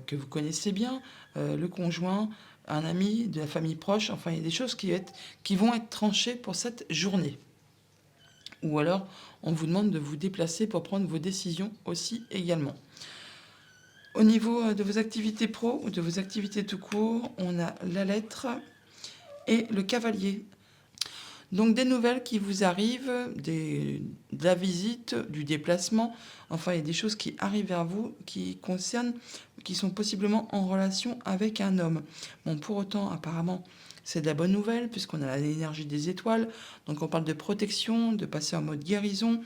S1: que vous connaissez bien, le conjoint, un ami, de la famille proche. Enfin, il y a des choses qui vont être tranchées pour cette journée. Ou alors, on vous demande de vous déplacer pour prendre vos décisions aussi également. Au niveau de vos activités pro ou de vos activités tout court, on a la lettre et le cavalier. Donc des nouvelles qui vous arrivent, de la visite, du déplacement. Enfin, il y a des choses qui arrivent vers vous qui concernent, qui sont possiblement en relation avec un homme. Bon, pour autant, apparemment, c'est de la bonne nouvelle puisqu'on a l'énergie des étoiles. Donc on parle de protection, de passer en mode guérison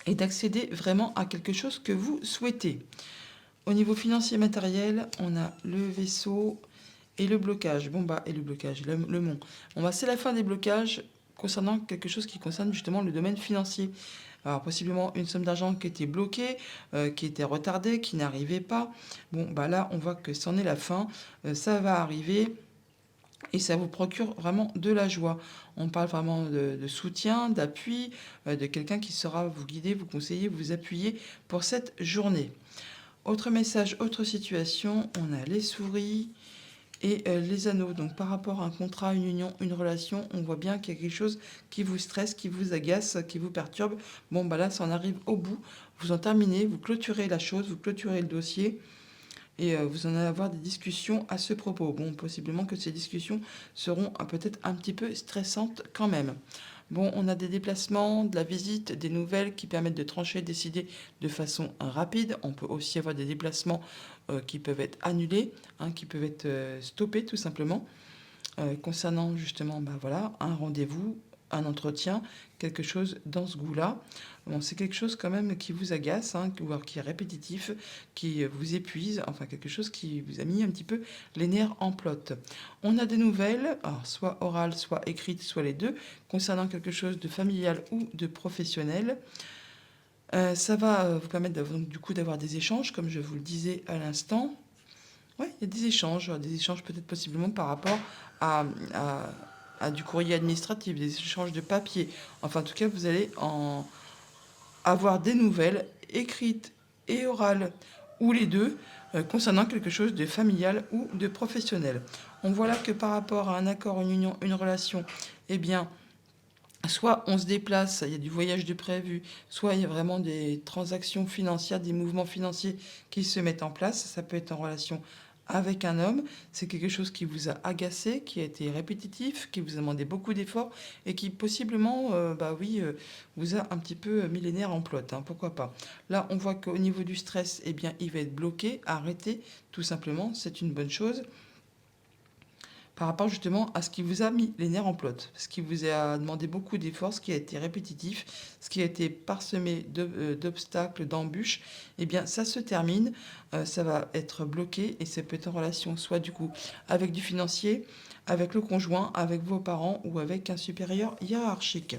S1: et d'accéder vraiment à quelque chose que vous souhaitez. Au niveau financier matériel, on a le vaisseau et le blocage. Bon bah, et le blocage, le mont. Bon bah, c'est la fin des blocages concernant quelque chose qui concerne justement le domaine financier. Alors possiblement une somme d'argent qui était bloquée, qui était retardée, qui n'arrivait pas. Bon bah là, on voit que c'en est la fin. Ça va arriver. Et ça vous procure vraiment de la joie. On parle vraiment de soutien, d'appui, de quelqu'un qui saura vous guider, vous conseiller, vous appuyer pour cette journée. Autre message, autre situation, on a les souris et les anneaux. Donc par rapport à un contrat, une union, une relation, on voit bien qu'il y a quelque chose qui vous stresse, qui vous agace, qui vous perturbe. Bon bah là, ça en arrive au bout. Vous en terminez, vous clôturez la chose, vous clôturez le dossier. Et vous en allez avoir des discussions à ce propos. Bon, possiblement que ces discussions seront peut-être un petit peu stressantes quand même. Bon, on a des déplacements, de la visite, des nouvelles qui permettent de trancher, décider de façon rapide. On peut aussi avoir des déplacements qui peuvent être annulés, qui peuvent être stoppés tout simplement. Concernant justement voilà, un rendez-vous, un entretien, quelque chose dans ce goût-là. Bon, c'est quelque chose quand même qui vous agace, voire qui est répétitif, qui vous épuise, enfin quelque chose qui vous a mis un petit peu les nerfs en plot. On a des nouvelles, alors soit orales, soit écrites, soit les deux, concernant quelque chose de familial ou de professionnel. Ça va vous permettre donc, du coup d'avoir des échanges, comme je vous le disais à l'instant. Oui, il y a des échanges peut-être possiblement par rapport à, à du courrier administratif, des échanges de papier. Enfin, en tout cas, vous allez en avoir des nouvelles écrites et orales, ou les deux, concernant quelque chose de familial ou de professionnel. On voit là que par rapport à un accord, une union, une relation, eh bien, soit on se déplace, il y a du voyage de prévu, soit il y a vraiment des transactions financières, des mouvements financiers qui se mettent en place. Ça peut être en relation avec un homme. C'est quelque chose qui vous a agacé, qui a été répétitif, qui vous a demandé beaucoup d'efforts et qui possiblement, vous a un petit peu mis les nerfs en plot. Pourquoi pas. Là, on voit qu'au niveau du stress, eh bien, il va être bloqué, arrêté, tout simplement. C'est une bonne chose par rapport justement à ce qui vous a mis les nerfs en plot, ce qui vous a demandé beaucoup d'efforts, ce qui a été répétitif, ce qui a été parsemé d'obstacles, d'embûches, eh bien ça se termine, ça va être bloqué et ça peut être en relation soit du coup avec du financier, avec le conjoint, avec vos parents ou avec un supérieur hiérarchique.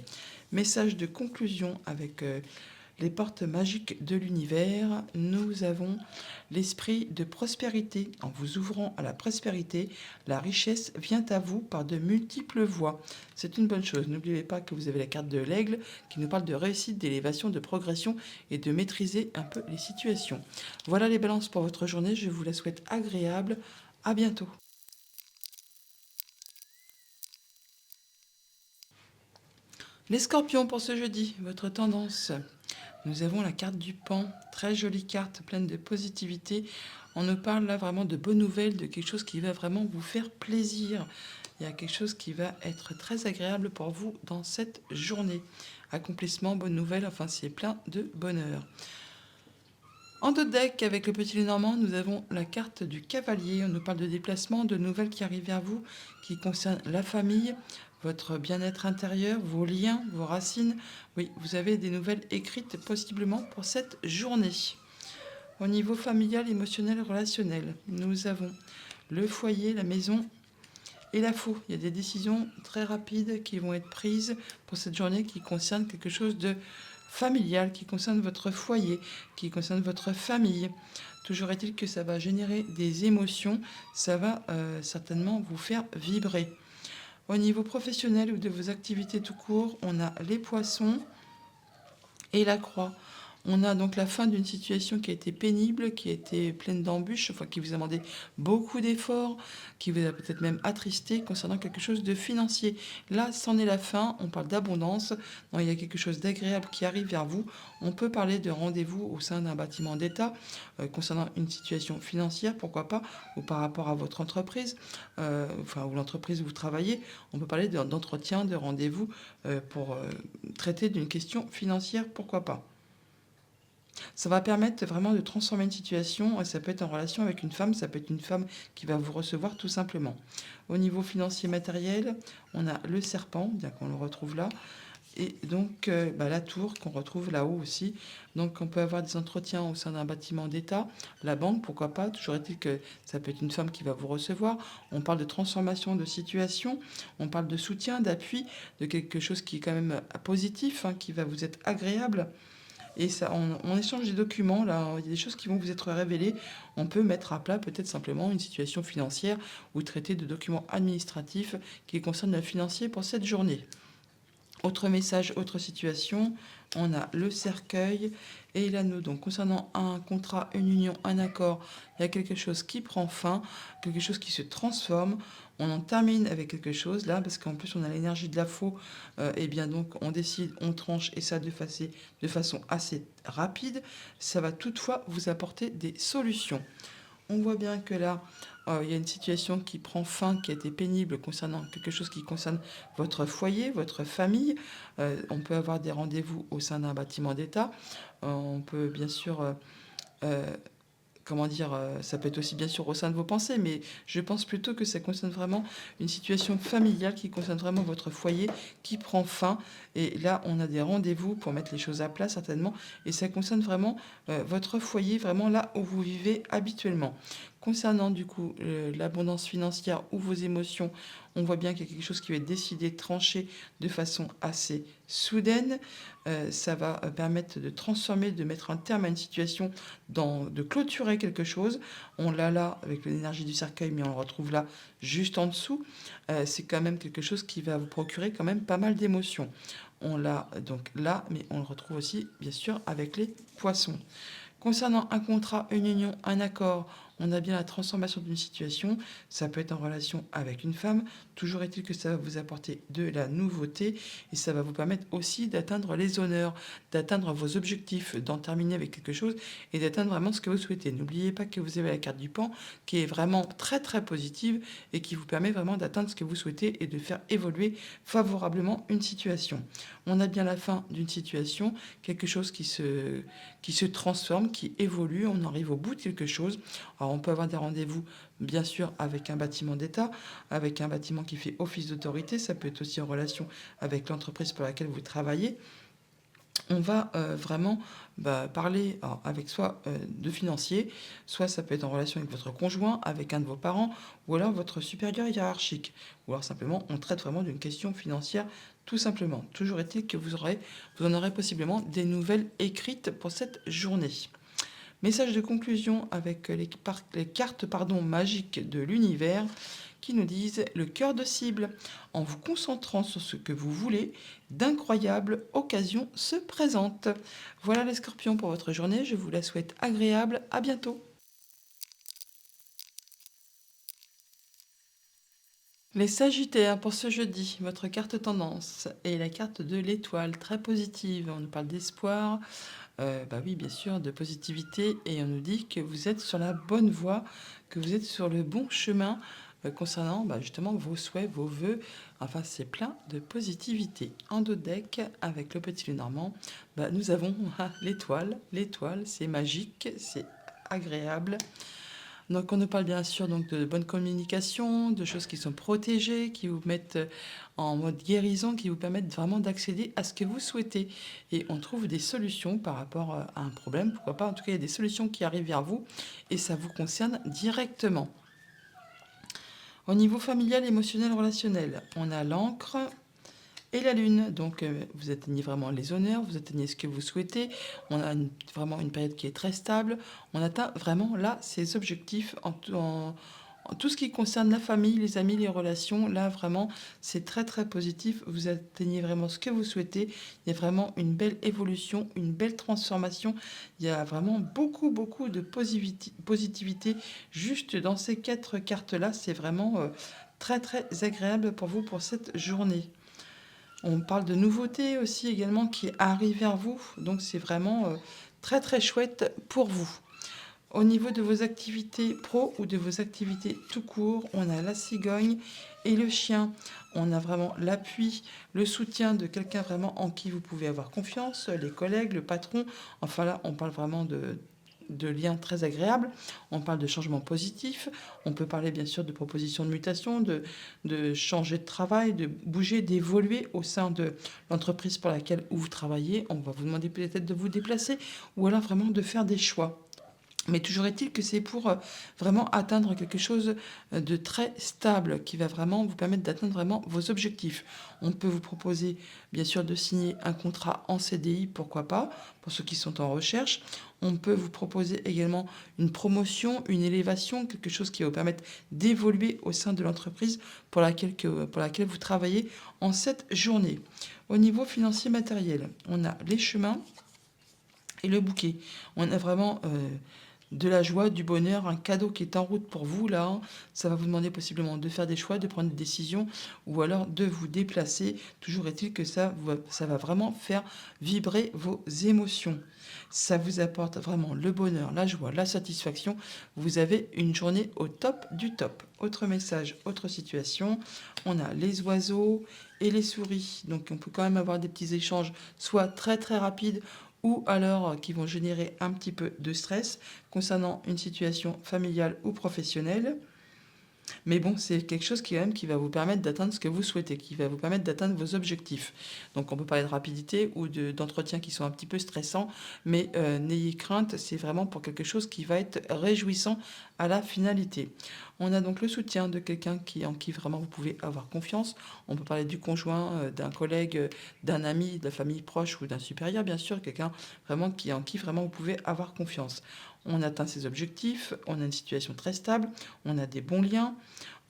S1: Message de conclusion avec les portes magiques de l'univers, nous avons l'esprit de prospérité. En vous ouvrant à la prospérité, la richesse vient à vous par de multiples voies. C'est une bonne chose. N'oubliez pas que vous avez la carte de l'aigle qui nous parle de réussite, d'élévation, de progression et de maîtriser un peu les situations. Voilà les balances pour votre journée. Je vous la souhaite agréable. À bientôt. Les scorpions pour ce jeudi, votre tendance. Nous avons la carte du Pan, très jolie carte, pleine de positivité. On nous parle là vraiment de bonnes nouvelles, de quelque chose qui va vraiment vous faire plaisir. Il y a quelque chose qui va être très agréable pour vous dans cette journée. Accomplissement, bonnes nouvelles, enfin c'est plein de bonheur. En dos de deck, avec le petit Lenormand, nous avons la carte du cavalier. On nous parle de déplacement, de nouvelles qui arrivent vers vous, qui concernent la famille, votre bien-être intérieur, vos liens, vos racines. Oui, vous avez des nouvelles écrites possiblement pour cette journée. Au niveau familial, émotionnel, relationnel, nous avons le foyer, la maison et la faux. Il y a des décisions très rapides qui vont être prises pour cette journée qui concernent quelque chose de familial, qui concerne votre foyer, qui concerne votre famille. Toujours est-il que ça va générer des émotions, ça va certainement vous faire vibrer. Au niveau professionnel ou de vos activités tout court, on a les poissons et la croix. On a donc la fin d'une situation qui a été pénible, qui a été pleine d'embûches, enfin qui vous a demandé beaucoup d'efforts, qui vous a peut-être même attristé concernant quelque chose de financier. Là, c'en est la fin, on parle d'abondance, il y a quelque chose d'agréable qui arrive vers vous. On peut parler de rendez-vous au sein d'un bâtiment d'État concernant une situation financière, pourquoi pas, ou par rapport à votre entreprise, ou l'entreprise où vous travaillez. On peut parler d'entretien, de rendez-vous pour traiter d'une question financière, pourquoi pas. Ça va permettre vraiment de transformer une situation. Ça peut être en relation avec une femme, ça peut être une femme qui va vous recevoir tout simplement. Au niveau financier matériel, on a le serpent, bien qu'on le retrouve là. Et donc la tour qu'on retrouve là-haut aussi. Donc on peut avoir des entretiens au sein d'un bâtiment d'État, la banque, pourquoi pas. Toujours est-il que ça peut être une femme qui va vous recevoir. On parle de transformation de situation, on parle de soutien, d'appui, de quelque chose qui est quand même positif, qui va vous être agréable. Et ça, on échange des documents, là, il y a des choses qui vont vous être révélées. On peut mettre à plat peut-être simplement une situation financière ou traiter de documents administratifs qui concernent le financier pour cette journée. Autre message, autre situation, on a le cercueil et l'anneau. Donc concernant un contrat, une union, un accord, il y a quelque chose qui prend fin, quelque chose qui se transforme. On en termine avec quelque chose là, parce qu'en plus on a l'énergie de la faux. Et bien donc on décide, on tranche et ça de façon assez rapide. Ça va toutefois vous apporter des solutions. On voit bien que là, il y a une situation qui prend fin, qui a été pénible concernant quelque chose qui concerne votre foyer, votre famille. On peut avoir des rendez-vous au sein d'un bâtiment d'État. On peut bien sûr ça peut être aussi bien sûr au sein de vos pensées, mais je pense plutôt que ça concerne vraiment une situation familiale qui concerne vraiment votre foyer qui prend fin. Et là, on a des rendez-vous pour mettre les choses à plat certainement, et ça concerne vraiment votre foyer, vraiment là où vous vivez habituellement. Concernant du coup l'abondance financière ou vos émotions, on voit bien qu'il y a quelque chose qui va être décidé, tranché de façon assez soudaine. Ça va permettre de transformer, de mettre un terme à une situation, de clôturer quelque chose. On l'a là avec l'énergie du cercueil, mais on le retrouve là juste en dessous. C'est quand même quelque chose qui va vous procurer quand même pas mal d'émotions. On l'a donc là, mais on le retrouve aussi bien sûr avec les poissons. Concernant un contrat, une union, un accord, on a bien la transformation d'une situation. Ça peut être en relation avec une femme. Toujours est-il que ça va vous apporter de la nouveauté et ça va vous permettre aussi d'atteindre les honneurs, d'atteindre vos objectifs, d'en terminer avec quelque chose et d'atteindre vraiment ce que vous souhaitez. N'oubliez pas que vous avez la carte du Pan qui est vraiment très très positive et qui vous permet vraiment d'atteindre ce que vous souhaitez et de faire évoluer favorablement une situation. On a bien la fin d'une situation, quelque chose qui se transforme, qui évolue, on arrive au bout de quelque chose. Alors on peut avoir des rendez-vous bien sûr avec un bâtiment d'État, avec un bâtiment qui fait office d'autorité, ça peut être aussi en relation avec l'entreprise pour laquelle vous travaillez. On va vraiment parler avec soit de financier, soit ça peut être en relation avec votre conjoint, avec un de vos parents, ou alors votre supérieur hiérarchique. Ou alors simplement, on traite vraiment d'une question financière, tout simplement. Toujours est-il que vous en aurez possiblement des nouvelles écrites pour cette journée. Message de conclusion avec les cartes magiques de l'univers qui nous disent le cœur de cible. En vous concentrant sur ce que vous voulez, d'incroyables occasions se présentent. Voilà les scorpions pour votre journée. Je vous la souhaite agréable. À bientôt. Les Sagittaires, pour ce jeudi, votre carte tendance est la carte de l'étoile, très positive. On nous parle d'espoir, bah oui, bien sûr, de positivité, et on nous dit que vous êtes sur la bonne voie, que vous êtes sur le bon chemin concernant bah, justement vos souhaits, vos vœux. Enfin, c'est plein de positivité. En dos de deck, avec le petit Lenormand, bah, nous avons l'étoile. L'étoile, c'est magique, c'est agréable. Donc on nous parle bien sûr donc de bonne communication, de choses qui sont protégées, qui vous mettent en mode guérison, qui vous permettent vraiment d'accéder à ce que vous souhaitez. Et on trouve des solutions par rapport à un problème, pourquoi pas. En tout cas, il y a des solutions qui arrivent vers vous et ça vous concerne directement. Au niveau familial, émotionnel, relationnel, on a l'encre et la lune. Donc vous atteignez vraiment les honneurs, vous atteignez ce que vous souhaitez. On a vraiment une période qui est très stable. On atteint vraiment là ces objectifs en tout ce qui concerne la famille, les amis, les relations. Là vraiment c'est très très positif. Vous atteignez vraiment ce que vous souhaitez. Il y a vraiment une belle évolution, une belle transformation. Il y a vraiment beaucoup de positivité juste dans ces 4 cartes là. C'est vraiment très très agréable pour vous pour cette journée. On parle de nouveautés aussi également qui arrivent vers vous. Donc c'est vraiment très très chouette pour vous. Au niveau de vos activités pro ou de vos activités tout court, on a la cigogne et le chien. On a vraiment l'appui, le soutien de quelqu'un vraiment en qui vous pouvez avoir confiance, les collègues, le patron. Enfin là, on parle vraiment de liens très agréables. On parle de changements positifs. On peut parler bien sûr de propositions de mutation, de changer de travail, de bouger, d'évoluer au sein de l'entreprise pour laquelle vous travaillez. On va vous demander peut-être de vous déplacer ou alors vraiment de faire des choix. Mais toujours est-il que c'est pour vraiment atteindre quelque chose de très stable qui va vraiment vous permettre d'atteindre vraiment vos objectifs. On peut vous proposer bien sûr de signer un contrat en CDI, pourquoi pas, pour ceux qui sont en recherche. On peut vous proposer également une promotion, une élévation, quelque chose qui va vous permettre d'évoluer au sein de l'entreprise pour laquelle vous travaillez en cette journée. Au niveau financier matériel, on a les chemins et le bouquet. On a vraiment de la joie, du bonheur, un cadeau qui est en route pour vous là. Ça va vous demander possiblement de faire des choix, de prendre des décisions ou alors de vous déplacer. Toujours est-il que ça va vraiment faire vibrer vos émotions. Ça vous apporte vraiment le bonheur, la joie, la satisfaction. Vous avez une journée au top du top. Autre message, autre situation. On a les oiseaux et les souris. Donc on peut quand même avoir des petits échanges, soit très très rapides ou alors qui vont générer un petit peu de stress concernant une situation familiale ou professionnelle. Mais bon, c'est quelque chose qui, quand même, qui va vous permettre d'atteindre ce que vous souhaitez, qui va vous permettre d'atteindre vos objectifs. Donc on peut parler de rapidité ou d'entretiens qui sont un petit peu stressants, mais n'ayez crainte, c'est vraiment pour quelque chose qui va être réjouissant à la finalité. On a donc le soutien de quelqu'un en qui vraiment vous pouvez avoir confiance. On peut parler du conjoint, d'un collègue, d'un ami, de la famille proche ou d'un supérieur, bien sûr, quelqu'un vraiment en qui vraiment vous pouvez avoir confiance. On atteint ses objectifs, on a une situation très stable, on a des bons liens,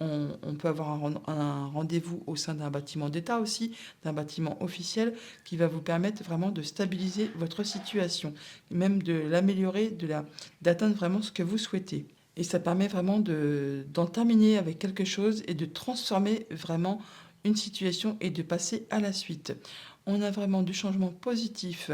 S1: on peut avoir un rendez-vous au sein d'un bâtiment d'État aussi, d'un bâtiment officiel, qui va vous permettre vraiment de stabiliser votre situation, même de l'améliorer, d'atteindre vraiment ce que vous souhaitez. Et ça permet vraiment d'en terminer avec quelque chose et de transformer vraiment une situation et de passer à la suite. On a vraiment du changement positif.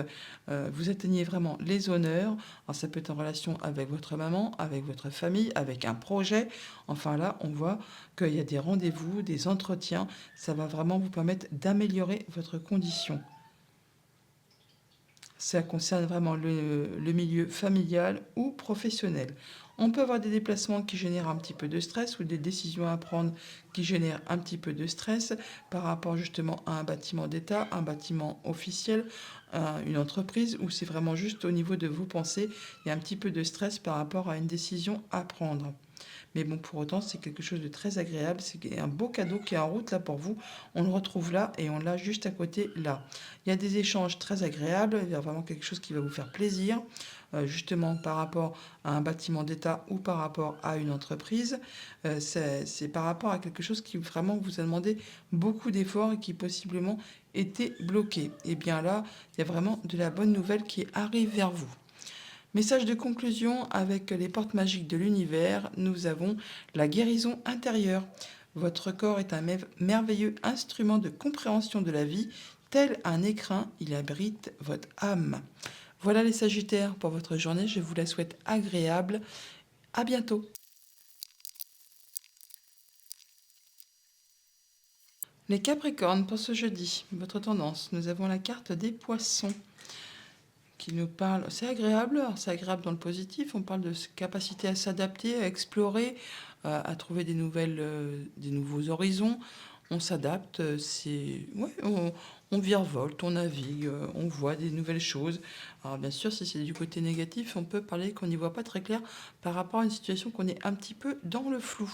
S1: Vous atteignez vraiment les honneurs. Alors ça peut être en relation avec votre maman, avec votre famille, avec un projet. Enfin là, on voit qu'il y a des rendez-vous, des entretiens. Ça va vraiment vous permettre d'améliorer votre condition. Ça concerne vraiment le milieu familial ou professionnel. On peut avoir des déplacements qui génèrent un petit peu de stress ou des décisions à prendre qui génèrent un petit peu de stress par rapport justement à un bâtiment d'État, un bâtiment officiel, une entreprise où c'est vraiment juste au niveau de vos pensées, il y a un petit peu de stress par rapport à une décision à prendre. Mais bon, pour autant, c'est quelque chose de très agréable. C'est un beau cadeau qui est en route là pour vous. On le retrouve là et on l'a juste à côté là. Il y a des échanges très agréables. Il y a vraiment quelque chose qui va vous faire plaisir, justement par rapport à un bâtiment d'État ou par rapport à une entreprise. C'est par rapport à quelque chose qui vraiment vous a demandé beaucoup d'efforts et qui possiblement était bloqué. Et bien là, il y a vraiment de la bonne nouvelle qui arrive vers vous. Message de conclusion avec les portes magiques de l'univers, nous avons la guérison intérieure. Votre corps est un merveilleux instrument de compréhension de la vie. Tel un écrin, il abrite votre âme. Voilà les Sagittaires pour votre journée. Je vous la souhaite agréable. À bientôt. Les Capricornes pour ce jeudi. Votre tendance. Nous avons la carte des Poissons qui nous parle. C'est agréable. Alors, c'est agréable dans le positif. On parle de capacité à s'adapter, à explorer, à trouver des nouveaux horizons. On s'adapte. On virevolte, on navigue, on voit des nouvelles choses. Alors bien sûr, si c'est du côté négatif, on peut parler qu'on n'y voit pas très clair par rapport à une situation qu'on est un petit peu dans le flou.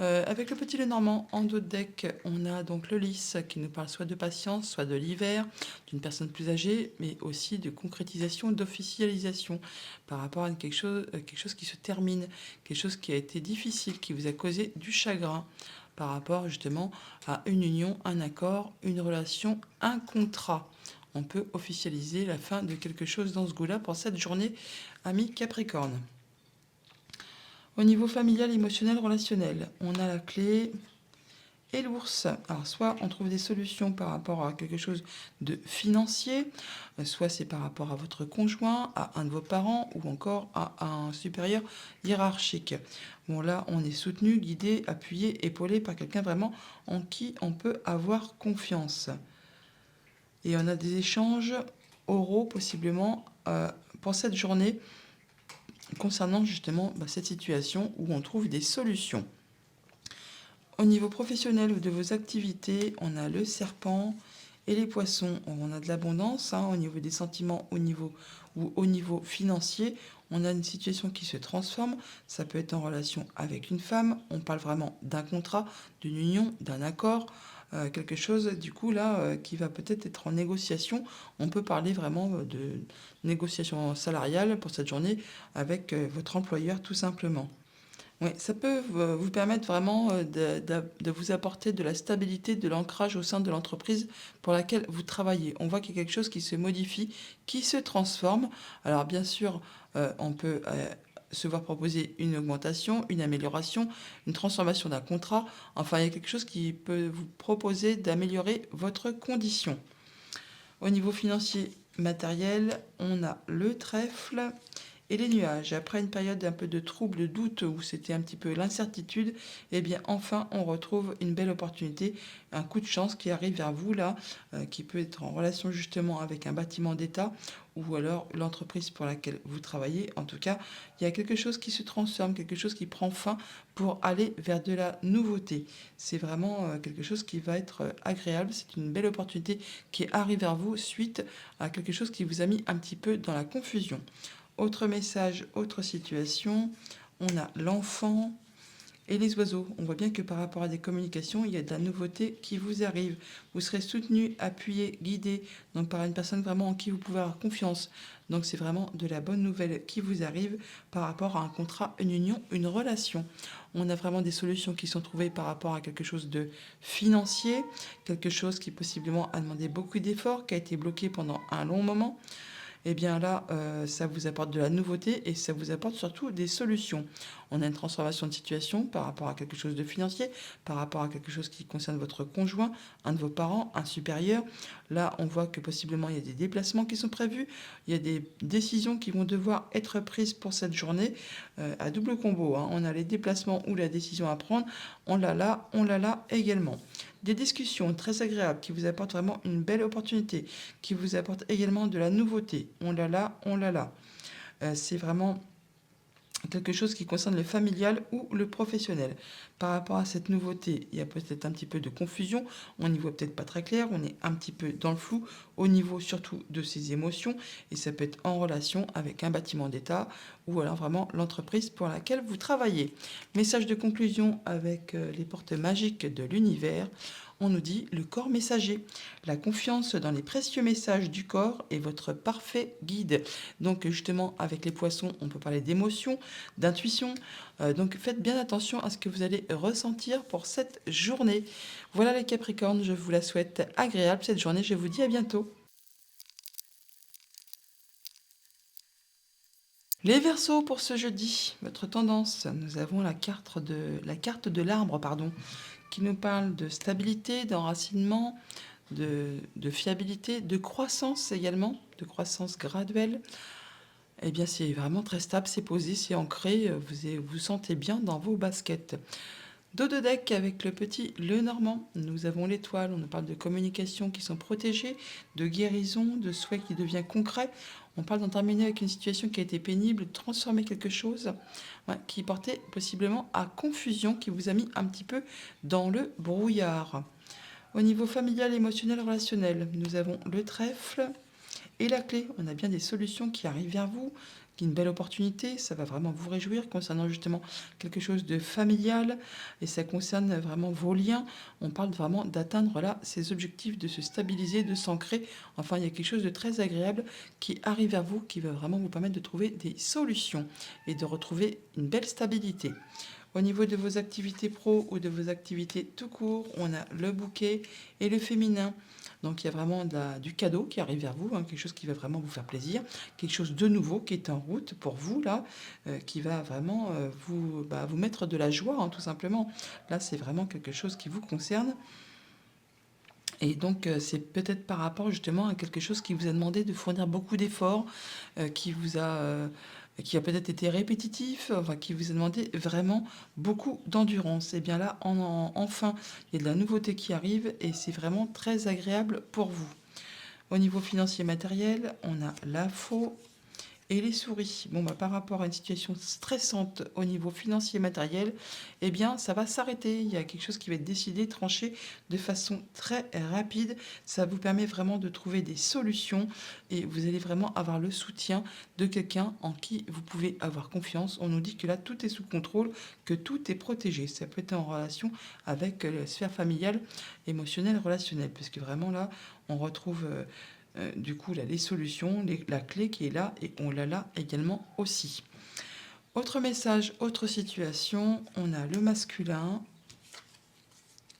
S1: Avec le petit Lenormand, en dos de deck, on a donc le lys qui nous parle soit de patience, soit de l'hiver, d'une personne plus âgée, mais aussi de concrétisation, d'officialisation par rapport à quelque chose qui se termine, quelque chose qui a été difficile, qui vous a causé du chagrin par rapport justement à une union, un accord, une relation, un contrat. On peut officialiser la fin de quelque chose dans ce goût-là pour cette journée, amis Capricorne. Au niveau familial, émotionnel, relationnel, on a la clé et l'ours. Alors, soit on trouve des solutions par rapport à quelque chose de financier, soit c'est par rapport à votre conjoint, à un de vos parents ou encore à un supérieur hiérarchique. Bon, là, on est soutenu, guidé, appuyé, épaulé par quelqu'un vraiment en qui on peut avoir confiance. Et on a des échanges oraux possiblement pour cette journée concernant justement cette situation où on trouve des solutions. Au niveau professionnel ou de vos activités, on a le serpent et les poissons. On a de l'abondance au niveau des sentiments, au niveau financier. On a une situation qui se transforme. Ça peut être en relation avec une femme. On parle vraiment d'un contrat, d'une union, d'un accord. Quelque chose du coup là qui va peut-être être en négociation. On peut parler vraiment de négociation salariale pour cette journée avec votre employeur tout simplement. Oui, ça peut vous permettre vraiment de vous apporter de la stabilité, de l'ancrage au sein de l'entreprise pour laquelle vous travaillez. On voit qu'il y a quelque chose qui se modifie, qui se transforme. Alors bien sûr, on peut se voir proposer une augmentation, une amélioration, une transformation d'un contrat. Enfin, il y a quelque chose qui peut vous proposer d'améliorer votre condition. Au niveau financier matériel, on a le trèfle et les nuages. Après une période un peu de trouble, de doute, où c'était un petit peu l'incertitude, eh bien enfin on retrouve une belle opportunité, un coup de chance qui arrive vers vous là, qui peut être en relation justement avec un bâtiment d'État ou alors l'entreprise pour laquelle vous travaillez. En tout cas, il y a quelque chose qui se transforme, quelque chose qui prend fin pour aller vers de la nouveauté. C'est vraiment quelque chose qui va être agréable. C'est une belle opportunité qui arrive vers vous suite à quelque chose qui vous a mis un petit peu dans la confusion. Autre message, autre situation, on a l'enfant et les oiseaux. On voit bien que par rapport à des communications, il y a de la nouveauté qui vous arrive. Vous serez soutenu, appuyé, guidé donc par une personne vraiment en qui vous pouvez avoir confiance. Donc c'est vraiment de la bonne nouvelle qui vous arrive par rapport à un contrat, une union, une relation. On a vraiment des solutions qui sont trouvées par rapport à quelque chose de financier, quelque chose qui possiblement a demandé beaucoup d'efforts, qui a été bloqué pendant un long moment. Eh bien là, ça vous apporte de la nouveauté et ça vous apporte surtout des solutions. On a une transformation de situation par rapport à quelque chose de financier, par rapport à quelque chose qui concerne votre conjoint, un de vos parents, un supérieur. Là, on voit que possiblement il y a des déplacements qui sont prévus, il y a des décisions qui vont devoir être prises pour cette journée à double combo. On a les déplacements ou la décision à prendre, on l'a là également. Des discussions très agréables qui vous apportent vraiment une belle opportunité, qui vous apportent également de la nouveauté. On l'a là. C'est vraiment quelque chose qui concerne le familial ou le professionnel. Par rapport à cette nouveauté, il y a peut-être un petit peu de confusion, on n'y voit peut-être pas très clair, on est un petit peu dans le flou au niveau surtout de ses émotions et ça peut être en relation avec un bâtiment d'État ou alors vraiment l'entreprise pour laquelle vous travaillez. Message de conclusion avec les portes magiques de l'univers. On nous dit le corps messager. La confiance dans les précieux messages du corps est votre parfait guide. Donc justement avec les poissons, on peut parler d'émotion, d'intuition. Donc faites bien attention à ce que vous allez ressentir pour cette journée. Voilà les Capricornes, je vous la souhaite agréable cette journée. Je vous dis à bientôt. Les Verseaux, pour ce jeudi, votre tendance, nous avons la carte de l'arbre, pardon, qui nous parle de stabilité, d'enracinement, de fiabilité, de croissance également, de croissance graduelle. Eh bien, c'est vraiment très stable, c'est posé, c'est ancré, vous sentez bien dans vos baskets. Dos de deck avec le petit Le Normand, nous avons l'étoile, on nous parle de communications qui sont protégées, de guérison, de souhait qui devient concret. On parle d'en terminer avec une situation qui a été pénible, de transformer quelque chose qui portait possiblement à confusion, qui vous a mis un petit peu dans le brouillard. Au niveau familial, émotionnel, relationnel, nous avons le trèfle et la clé. On a bien des solutions qui arrivent vers vous, qui est une belle opportunité. Ça va vraiment vous réjouir concernant justement quelque chose de familial et ça concerne vraiment vos liens. On parle vraiment d'atteindre là ces objectifs, de se stabiliser, de s'ancrer. Enfin, il y a quelque chose de très agréable qui arrive vers vous, qui va vraiment vous permettre de trouver des solutions et de retrouver une belle stabilité. Au niveau de vos activités pro ou de vos activités tout court, on a le bouquet et le féminin. Donc il y a vraiment du cadeau qui arrive vers vous, quelque chose qui va vraiment vous faire plaisir, quelque chose de nouveau qui est en route pour vous là, qui va vraiment vous mettre de la joie, tout simplement. Là, c'est vraiment quelque chose qui vous concerne. Et donc, c'est peut-être par rapport justement à quelque chose qui vous a demandé de fournir beaucoup d'efforts, qui a peut-être été répétitif, enfin, qui vous a demandé vraiment beaucoup d'endurance. Et bien là, enfin, il y a de la nouveauté qui arrive et c'est vraiment très agréable pour vous. Au niveau financier matériel, on a l'info et les souris. Bon, par rapport à une situation stressante au niveau financier matériel, eh bien, ça va s'arrêter. Il y a quelque chose qui va être décidé, tranché de façon très rapide. Ça vous permet vraiment de trouver des solutions et vous allez vraiment avoir le soutien de quelqu'un en qui vous pouvez avoir confiance. On nous dit que là, tout est sous contrôle, que tout est protégé. Ça peut être en relation avec la sphère familiale, émotionnelle, relationnelle, parce que vraiment là, on retrouve du coup là, les solutions, la clé qui est là et on l'a là également aussi. Autre message, autre situation, on a le masculin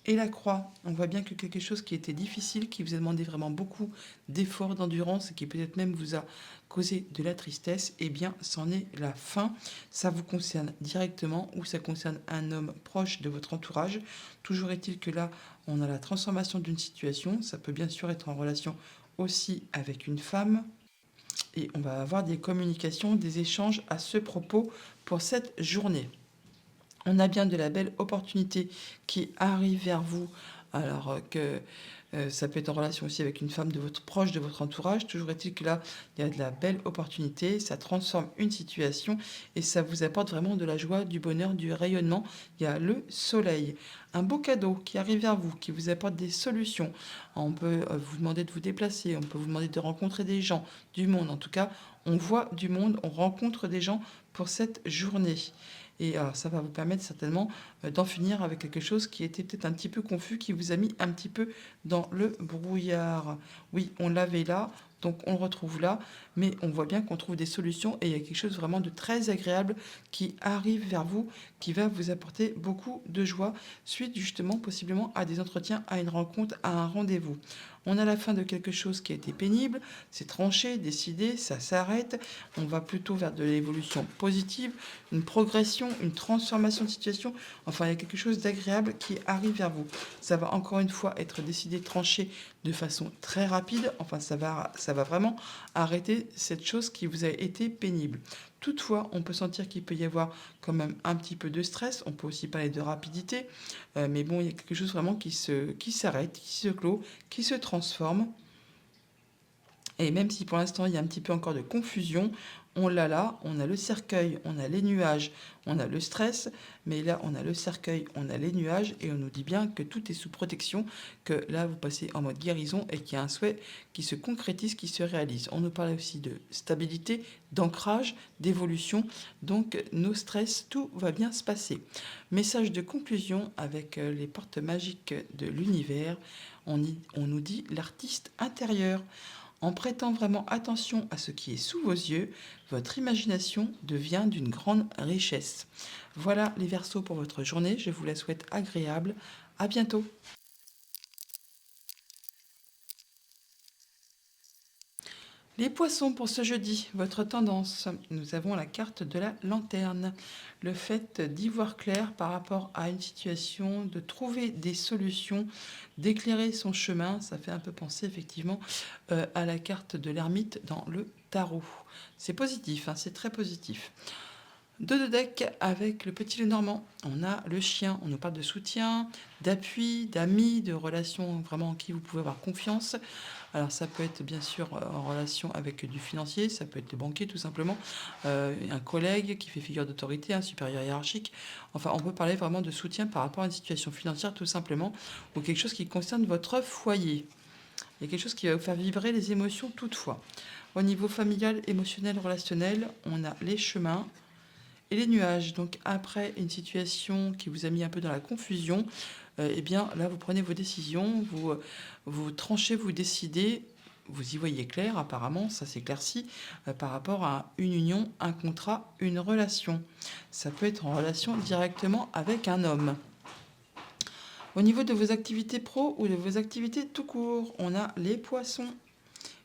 S1: et la croix. On voit bien que quelque chose qui était difficile, qui vous a demandé vraiment beaucoup d'efforts, d'endurance et qui peut-être même vous a causé de la tristesse, eh bien c'en est la fin. Ça vous concerne directement ou ça concerne un homme proche de votre entourage. Toujours est-il que là, on a la transformation d'une situation. Ça peut bien sûr être en relation aussi avec une femme. Et on va avoir des communications, des échanges à ce propos pour cette journée. On a bien de la belle opportunité qui arrive vers vous, alors que ça peut être en relation aussi avec une femme de votre proche, de votre entourage. Toujours est-il que là, il y a de la belle opportunité, ça transforme une situation et ça vous apporte vraiment de la joie, du bonheur, du rayonnement. Il y a le soleil. Un beau cadeau qui arrive vers vous, qui vous apporte des solutions. On peut vous demander de vous déplacer, on peut vous demander de rencontrer des gens, du monde. En tout cas, on voit du monde, on rencontre des gens pour cette journée. Et ça va vous permettre certainement d'en finir avec quelque chose qui était peut-être un petit peu confus, qui vous a mis un petit peu dans le brouillard. Oui, on l'avait là, donc on le retrouve là, mais on voit bien qu'on trouve des solutions et il y a quelque chose vraiment de très agréable qui arrive vers vous, qui va vous apporter beaucoup de joie, suite justement possiblement à des entretiens, à une rencontre, à un rendez-vous. On a la fin de quelque chose qui a été pénible, c'est tranché, décidé, ça s'arrête, on va plutôt vers de l'évolution positive, une progression, une transformation de situation, enfin il y a quelque chose d'agréable qui arrive vers vous. Ça va encore une fois être décidé, tranché de façon très rapide, enfin ça va vraiment arrêter cette chose qui vous a été pénible. Toutefois, on peut sentir qu'il peut y avoir quand même un petit peu de stress, on peut aussi parler de rapidité, mais bon, il y a quelque chose vraiment qui s'arrête, qui se clôt, qui se transforme. Et même si pour l'instant il y a un petit peu encore de confusion, on l'a là, on a le cercueil, on a les nuages, on a le stress, mais là on a le cercueil, on a les nuages et on nous dit bien que tout est sous protection, que là vous passez en mode guérison et qu'il y a un souhait qui se concrétise, qui se réalise. On nous parle aussi de stabilité, d'ancrage, d'évolution, donc nos stress, tout va bien se passer. Message de conclusion avec les portes magiques de l'univers, on nous dit l'artiste intérieur. En prêtant vraiment attention à ce qui est sous vos yeux, votre imagination devient d'une grande richesse. Voilà les Verseaux pour votre journée. Je vous la souhaite agréable. À bientôt. Les poissons pour ce jeudi, votre tendance. Nous avons la carte de la lanterne. Le fait d'y voir clair par rapport à une situation, de trouver des solutions, d'éclairer son chemin. Ça fait un peu penser effectivement à la carte de l'ermite dans le tarot. C'est positif, hein, c'est très positif. Deux de deck avec le petit Lenormand. On a le chien, on nous parle de soutien, d'appui, d'amis, de relations vraiment en qui vous pouvez avoir confiance. Alors ça peut être bien sûr en relation avec du financier, ça peut être le banquier tout simplement, un collègue qui fait figure d'autorité, un supérieur hiérarchique. Enfin, on peut parler vraiment de soutien par rapport à une situation financière tout simplement, ou quelque chose qui concerne votre foyer. Il y a quelque chose qui va vous faire vibrer les émotions toutefois. Au niveau familial, émotionnel, relationnel, on a les chemins et les nuages. Donc après une situation qui vous a mis un peu dans la confusion, eh bien là vous prenez vos décisions, vous tranchez, vous décidez, vous y voyez clair apparemment, ça s'éclaircit par rapport à une union, un contrat, une relation. Ça peut être en relation directement avec un homme. Au niveau de vos activités pro ou de vos activités tout court, on a les poissons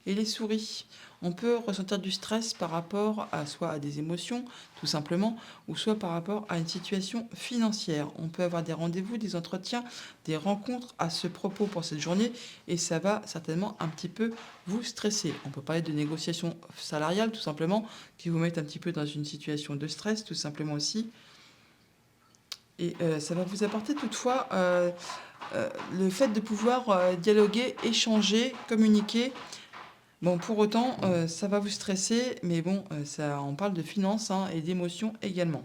S1: et les souris. On peut ressentir du stress par rapport à soit à des émotions, tout simplement, ou soit par rapport à une situation financière. On peut avoir des rendez-vous, des entretiens, des rencontres à ce propos pour cette journée, et ça va certainement un petit peu vous stresser. On peut parler de négociations salariales, tout simplement, qui vous mettent un petit peu dans une situation de stress, tout simplement aussi. Et ça va vous apporter toutefois le fait de pouvoir dialoguer, échanger, communiquer. Bon, pour autant, ça va vous stresser, mais bon, ça, on parle de finances hein, et d'émotions également.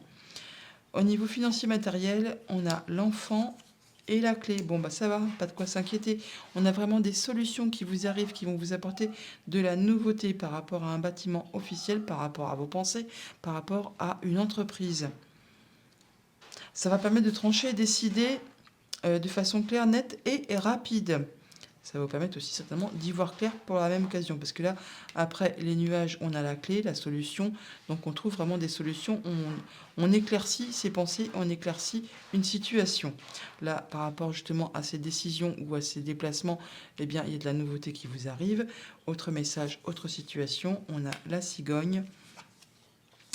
S1: Au niveau financier matériel, on a l'enfant et la clé. Bon, bah ça va, pas de quoi s'inquiéter. On a vraiment des solutions qui vous arrivent, qui vont vous apporter de la nouveauté par rapport à un bâtiment officiel, par rapport à vos pensées, par rapport à une entreprise. Ça va permettre de trancher et décider de façon claire, nette et rapide. Ça va vous permettre aussi certainement d'y voir clair pour la même occasion. Parce que là, après les nuages, on a la clé, la solution. Donc on trouve vraiment des solutions. On éclaircit ses pensées, on éclaircit une situation. Là, par rapport justement à ces décisions ou à ces déplacements, eh bien, il y a de la nouveauté qui vous arrive. Autre message, autre situation. On a la cigogne.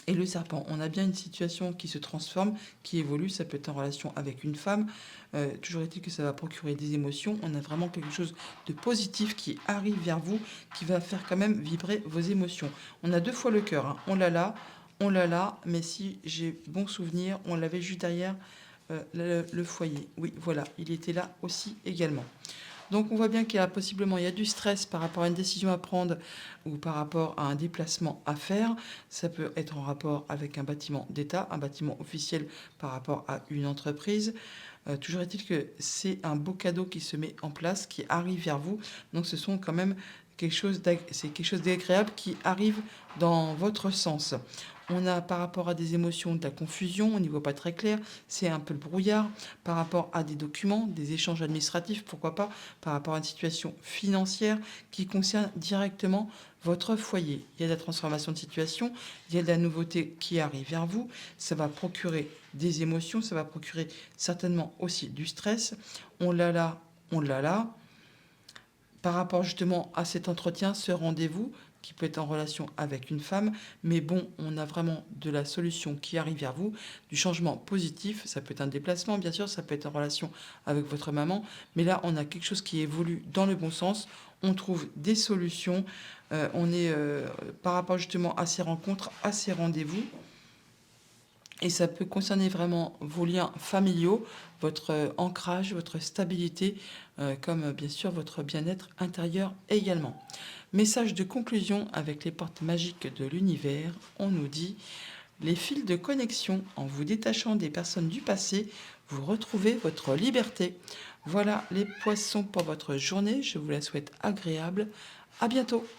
S1: Et le serpent, on a bien une situation qui se transforme, qui évolue, ça peut être en relation avec une femme. Toujours est-il que ça va procurer des émotions. On a vraiment quelque chose de positif qui arrive vers vous, qui va faire quand même vibrer vos émotions. On a deux fois le cœur, hein. On l'a là, mais si j'ai bon souvenir, on l'avait juste derrière le foyer. Oui, voilà, il était là aussi également. Donc on voit bien qu'il y a possiblement il y a du stress par rapport à une décision à prendre ou par rapport à un déplacement à faire. Ça peut être en rapport avec un bâtiment d'État, un bâtiment officiel par rapport à une entreprise. Toujours est-il que c'est un beau cadeau qui se met en place, qui arrive vers vous. Donc ce sont quand même c'est quelque chose d'agréable qui arrive dans votre sens. On a par rapport à des émotions de la confusion, on n'y voit pas très clair, c'est un peu le brouillard. Par rapport à des documents, des échanges administratifs, pourquoi pas, par rapport à une situation financière qui concerne directement votre foyer. Il y a de la transformation de situation, il y a de la nouveauté qui arrive vers vous, ça va procurer des émotions, ça va procurer certainement aussi du stress. On l'a là, on l'a là. Par rapport justement à cet entretien, ce rendez-vous, qui peut être en relation avec une femme, mais bon, on a vraiment de la solution qui arrive vers vous, du changement positif, ça peut être un déplacement bien sûr, ça peut être en relation avec votre maman, mais là on a quelque chose qui évolue dans le bon sens, on trouve des solutions, on est par rapport justement à ces rencontres, à ces rendez-vous, et ça peut concerner vraiment vos liens familiaux, votre ancrage, votre stabilité, comme bien sûr votre bien-être intérieur également. Message de conclusion avec les portes magiques de l'univers, on nous dit: les fils de connexion, en vous détachant des personnes du passé, vous retrouvez votre liberté. Voilà les poissons pour votre journée, je vous la souhaite agréable. À bientôt.